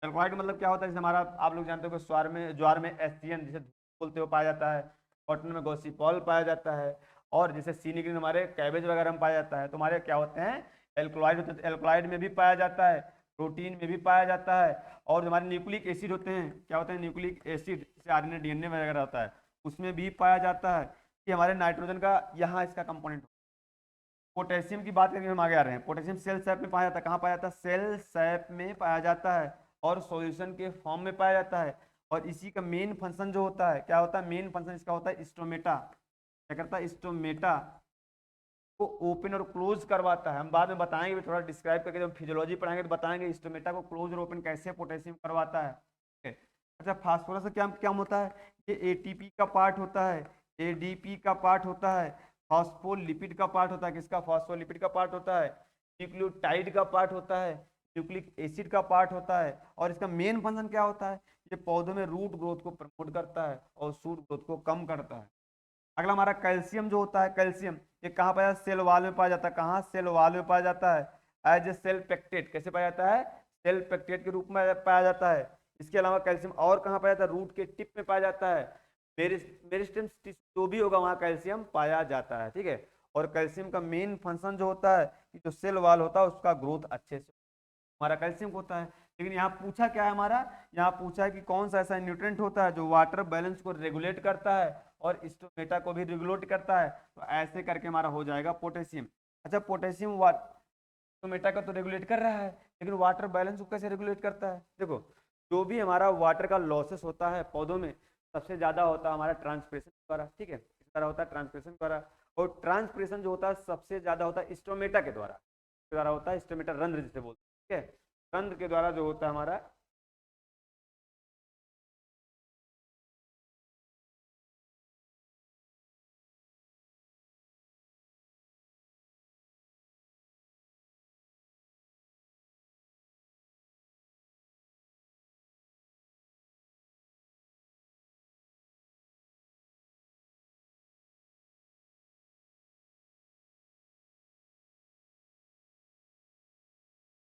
एल्कलॉइड मतलब क्या होता है, जैसे हमारा आप लोग जानते हो कि ज्वार में एसटीएन जिसे बोलते हो पाया जाता है, कॉटन में गॉसिपॉल पाया जाता है, और जैसे सीनिग्रीन हमारे कैबेज वगैरह में पाया जाता है। तो हमारे क्या होते हैं, एल्कलॉइड होते हैं। एल्कलॉइड में भी पाया जाता है, प्रोटीन में भी पाया जाता है, और जो हमारे न्यूक्लिक एसिड होते हैं, क्या होते हैं, न्यूक्लिक एसिड जैसे आरएनए डीएनए वगैरह होता है, उसमें भी पाया जाता है। कि हमारे नाइट्रोजन का यहाँ इसका कंपोनेंट। पोटेशियम की बात करके हम आगे आ रहे हैं। पोटेशियम सेल सैप में पाया जाता है। कहाँ पाया जाता है, सेल सैप में पाया जाता है, और सॉल्यूशन के फॉर्म में पाया जाता है। और इसी का मेन फंक्शन जो होता है, क्या होता है, मेन फंक्शन इसका होता है स्टोमेटा। क्या करता है, स्टोमेटा को ओपन और क्लोज करवाता है। हम बाद में बताएंगे भी, थोड़ा डिस्क्राइब करके जब फिजियोलॉजी पढ़ाएंगे तो बताएंगे स्टोमेटा को क्लोज और ओपन कैसे पोटेशियम करवाता है। ठीक है। अच्छा, फास्फोरस का क्या क्या होता है, ये एटीपी का पार्ट होता है, एडीपी का पार्ट होता है, फॉस्फोलिपिड का पार्ट होता है। किसका, फॉस्फोलिपिड का पार्ट होता है, न्यूक्लियोटाइड का पार्ट होता है, न्यूक्लिक एसिड का पार्ट होता है। और इसका मेन फंक्शन क्या होता है, ये पौधों में रूट ग्रोथ को प्रमोट करता है और शूट ग्रोथ को कम करता है। अगला हमारा कैल्शियम जो होता है, कैल्शियम ये कहाँ पाया जाता है, सेल वाल में पाया जाता है। कहाँ, सेल वाल में पाया जाता है एज ए सेल पेक्टेट। कैसे पाया जाता है, सेल पेक्टेट के रूप में पाया जाता है। इसके अलावा कैल्शियम और कहाँ पाया जाता है, रूट के टिप में पाया जाता है। मेरिस्टेम जो भी होगा वहाँ कैल्शियम पाया जाता है। ठीक है। और कैल्शियम का मेन फंक्शन जो होता है कि जो सेल वाल होता है उसका ग्रोथ अच्छे से हमारा कैल्शियम होता है। लेकिन यहाँ पूछा क्या है हमारा, यहाँ पूछा है कि कौन सा ऐसा न्यूट्रिएंट होता है जो वाटर बैलेंस को रेगुलेट करता है और स्टोमेटा को भी रेगुलेट करता है। तो ऐसे करके हमारा हो जाएगा पोटेशियम। अच्छा, पोटेशियम स्टोमेटा का तो रेगुलेट कर रहा है, लेकिन वाटर बैलेंस को कैसे रेगुलेट करता है। देखो जो भी हमारा वाटर का लॉसेस होता है पौधों में, सबसे ज्यादा होता है हमारा ट्रांसप्रेशन द्वारा। ठीक है, किस तरह होता है, ट्रांसप्रेशन द्वारा। और ट्रांसप्रेशन जो होता है सबसे ज्यादा होता है स्टोमेटा के द्वारा होता है, स्टोमेटा रंध्र जिसे बोलते हैं। ठीक है, रंध्र के द्वारा जो होता है हमारा।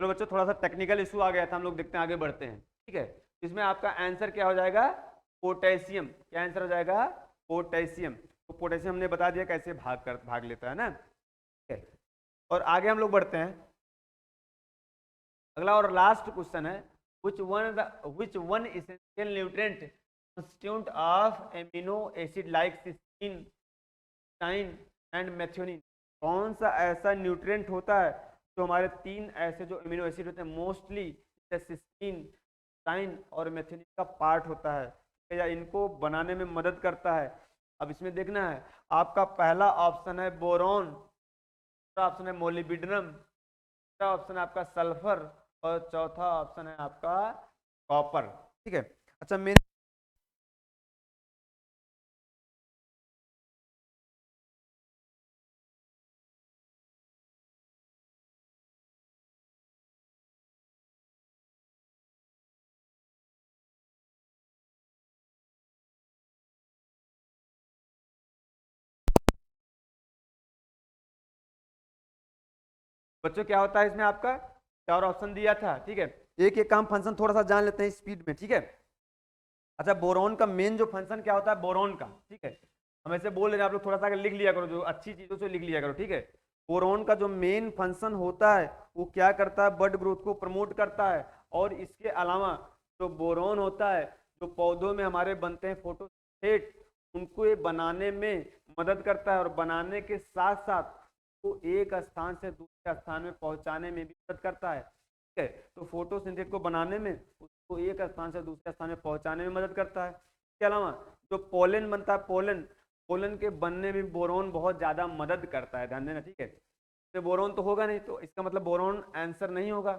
चलो बच्चों, थोड़ा सा टेक्निकल इशू आ गया था, हम लोग देखते हैं, आगे बढ़ते हैं। ठीक है, इसमें आपका आंसर क्या हो जाएगा, पोटेशियम। क्या आंसर हो जाएगा, पोटेशियम। तो पोटेशियम हमने बता दिया कैसे भाग लेता है ना। ठीक है, और आगे हम लोग बढ़ते हैं। अगला और लास्ट क्वेश्चन है, which one essential nutrient constituent of amino acid like cysteine, cystine and methionine. कौन सा ऐसा न्यूट्रिएंट होता है जो हमारे तीन ऐसे जो अमीनो एसिड होते हैं, मोस्टली सिस्टीन, साइन और मेथियोनिन का पार्ट होता है, या इनको बनाने में मदद करता है। अब इसमें देखना है, आपका पहला ऑप्शन है बोरॉन, दूसरा ऑप्शन है मोलिब्डेनम, तीसरा ऑप्शन है आपका सल्फर, और चौथा ऑप्शन है आपका कॉपर। ठीक है। अच्छा, मेन बच्चों क्या होता है इसमें, आपका चार ऑप्शन दिया था। ठीक है, एक एक काम फंक्शन थोड़ा सा जान लेते हैं स्पीड में। ठीक है। अच्छा, बोरॉन का मेन जो फंक्शन क्या होता है, बोरॉन का, ठीक है, हम ऐसे बोल रहे हैं, आप लोग थोड़ा सा लिख लिया करो, जो अच्छी चीजों से लिख लिया करो। ठीक है, बोरॉन का जो मेन फंक्शन होता है वो क्या करता है, बड ग्रोथ को प्रमोट करता है। और इसके अलावा जो बोरॉन होता है, जो पौधों में हमारे बनते हैं फोटोसिंथेट, उनको ये बनाने में मदद करता है, और बनाने के साथ साथ वो एक स्थान से दूसरे स्थान में पहुंचाने में भी मदद करता है। ठीक है, तो फोटोसिंथेसिस को बनाने में, उसको एक स्थान से दूसरे स्थान में पहुंचाने में मदद करता है। इसके अलावा जो पोलन बनता है, पोलन, पोलन के बनने में बोरोन बहुत ज्यादा मदद करता है, ध्यान देना, ठीक है। तो बोरोन तो होगा नहीं, तो इसका मतलब बोरोन आंसर नहीं होगा।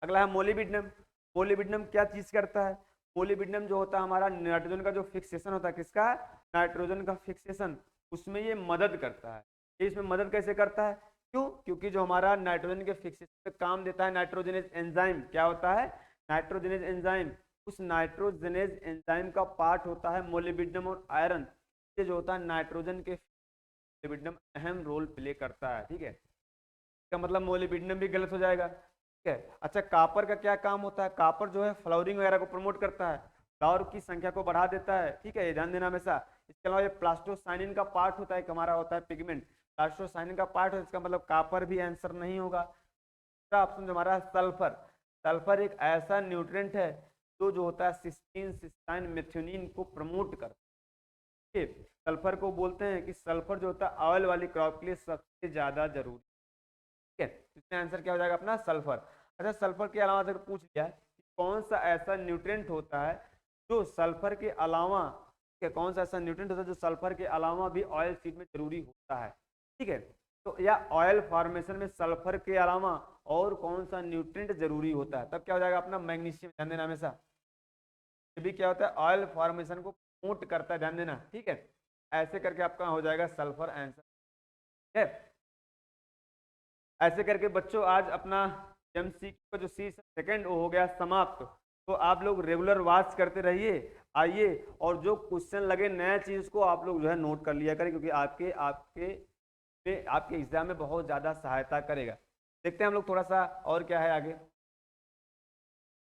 अगला है मोलिब्डेनम। मोलिब्डेनम क्या चीज करता है? मोलिब्डेनम जो होता है हमारा नाइट्रोजन का जो फिक्सेशन होता है, किसका? नाइट्रोजन का फिक्सेशन, उसमें ये मदद करता है। ये इसमें मदद कैसे करता है? क्यों? क्योंकि जो हमारा नाइट्रोजन के फिक्सेशन पे काम देता है नाइट्रोजनेज एंजाइम, क्या होता है? Nitrogenase enzyme. उस नाइट्रोजनेज एंजाइम का पार्ट होता है मोलिब्डेनम और आयरन। ये जो होता है नाइट्रोजन के मोलिब्डेनम अहम रोल प्ले करता है, ठीक है। इसका मतलब मोलिब्डेनम भी गलत हो जाएगा, ठीक है। अच्छा, कापर का क्या काम होता है? कापर जो है फ्लावरिंग वगैरह को प्रमोट करता है, फ्लावर की संख्या को बढ़ा देता है, ठीक है, ये ध्यान देना हमेशा। इसके अलावा ये प्लास्टोसाइनिन का पार्ट होता है, हमारा होता है पिगमेंट, प्लास्टोसाइनिन का पार्ट है, इसका मतलब कापर भी आंसर नहीं होगा। दूसरा ऑप्शन जो हमारा सल्फर। सल्फर एक ऐसा न्यूट्रिएंट है जो होता है सिस्टीन, सिस्टाइन, मेथियोनिन को प्रमोट करता है। सल्फर को बोलते हैं कि सल्फर जो होता है ऑयल वाली क्रॉप के लिए सबसे ज्यादा जरूरी, ठीक है। इसमें आंसर क्या हो जाएगा अपना? सल्फर। अच्छा, सल्फर के अलावा अगर पूछ लिया कि कौन सा ऐसा न्यूट्रिएंट होता है जो सल्फर के अलावा, कौन सा ऐसा न्यूट्रिएंट होता है जो सल्फर के अलावा भी ऑयल सीड में जरूरी होता है, ठीक है। तो या ऑयल फॉर्मेशन में सल्फर के अलावा और कौन सा न्यूट्रिएंट जरूरी होता है? तब क्या हो जाएगा अपना? मैग्नीशियम, ध्यान देना हमेशा। ये भी क्या होता है? ऑयल फॉर्मेशन को प्रमोट करता है, ध्यान देना, ठीक है। ऐसे करके आपका हो जाएगा सल्फर आंसर, ठीक है। ऐसे करके बच्चों आज अपना एमसीक्यू का जो सेकंड हो गया समाप्त। तो आप लोग रेगुलर वॉच करते रहिए, आइए, और जो क्वेश्चन लगे नया चीज को आप लोग जो है नोट कर लिया करें, क्योंकि आपके एग्जाम में बहुत ज्यादा सहायता करेगा। देखते हैं हम लोग थोड़ा सा और क्या है आगे।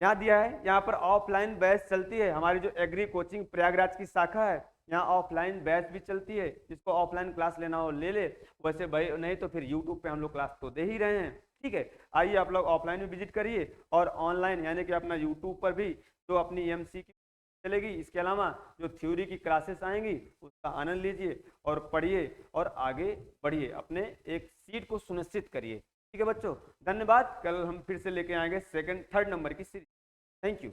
यहाँ दिया है, यहाँ पर ऑफलाइन बैच चलती है हमारी, जो एग्री कोचिंग प्रयागराज की शाखा है, यहाँ ऑफलाइन बैच भी चलती है। जिसको ऑफलाइन क्लास लेना हो ले ले, वैसे भाई नहीं तो फिर यूट्यूब पे हम लोग क्लास तो दे ही रहे हैं, ठीक है। आइए आप लोग ऑफलाइन भी विजिट करिए और ऑनलाइन यानी कि अपना यूट्यूब पर भी जो अपनी एमसी की चलेगी, इसके अलावा जो थ्योरी की क्लासेस आएंगी उसका आनंद लीजिए और पढ़िए और आगे बढ़िए, अपने एक सीट को सुनिश्चित करिए, ठीक है बच्चों। धन्यवाद। कल हम फिर से लेके आएंगे सेकंड थर्ड नंबर की सीरीज। Thank you.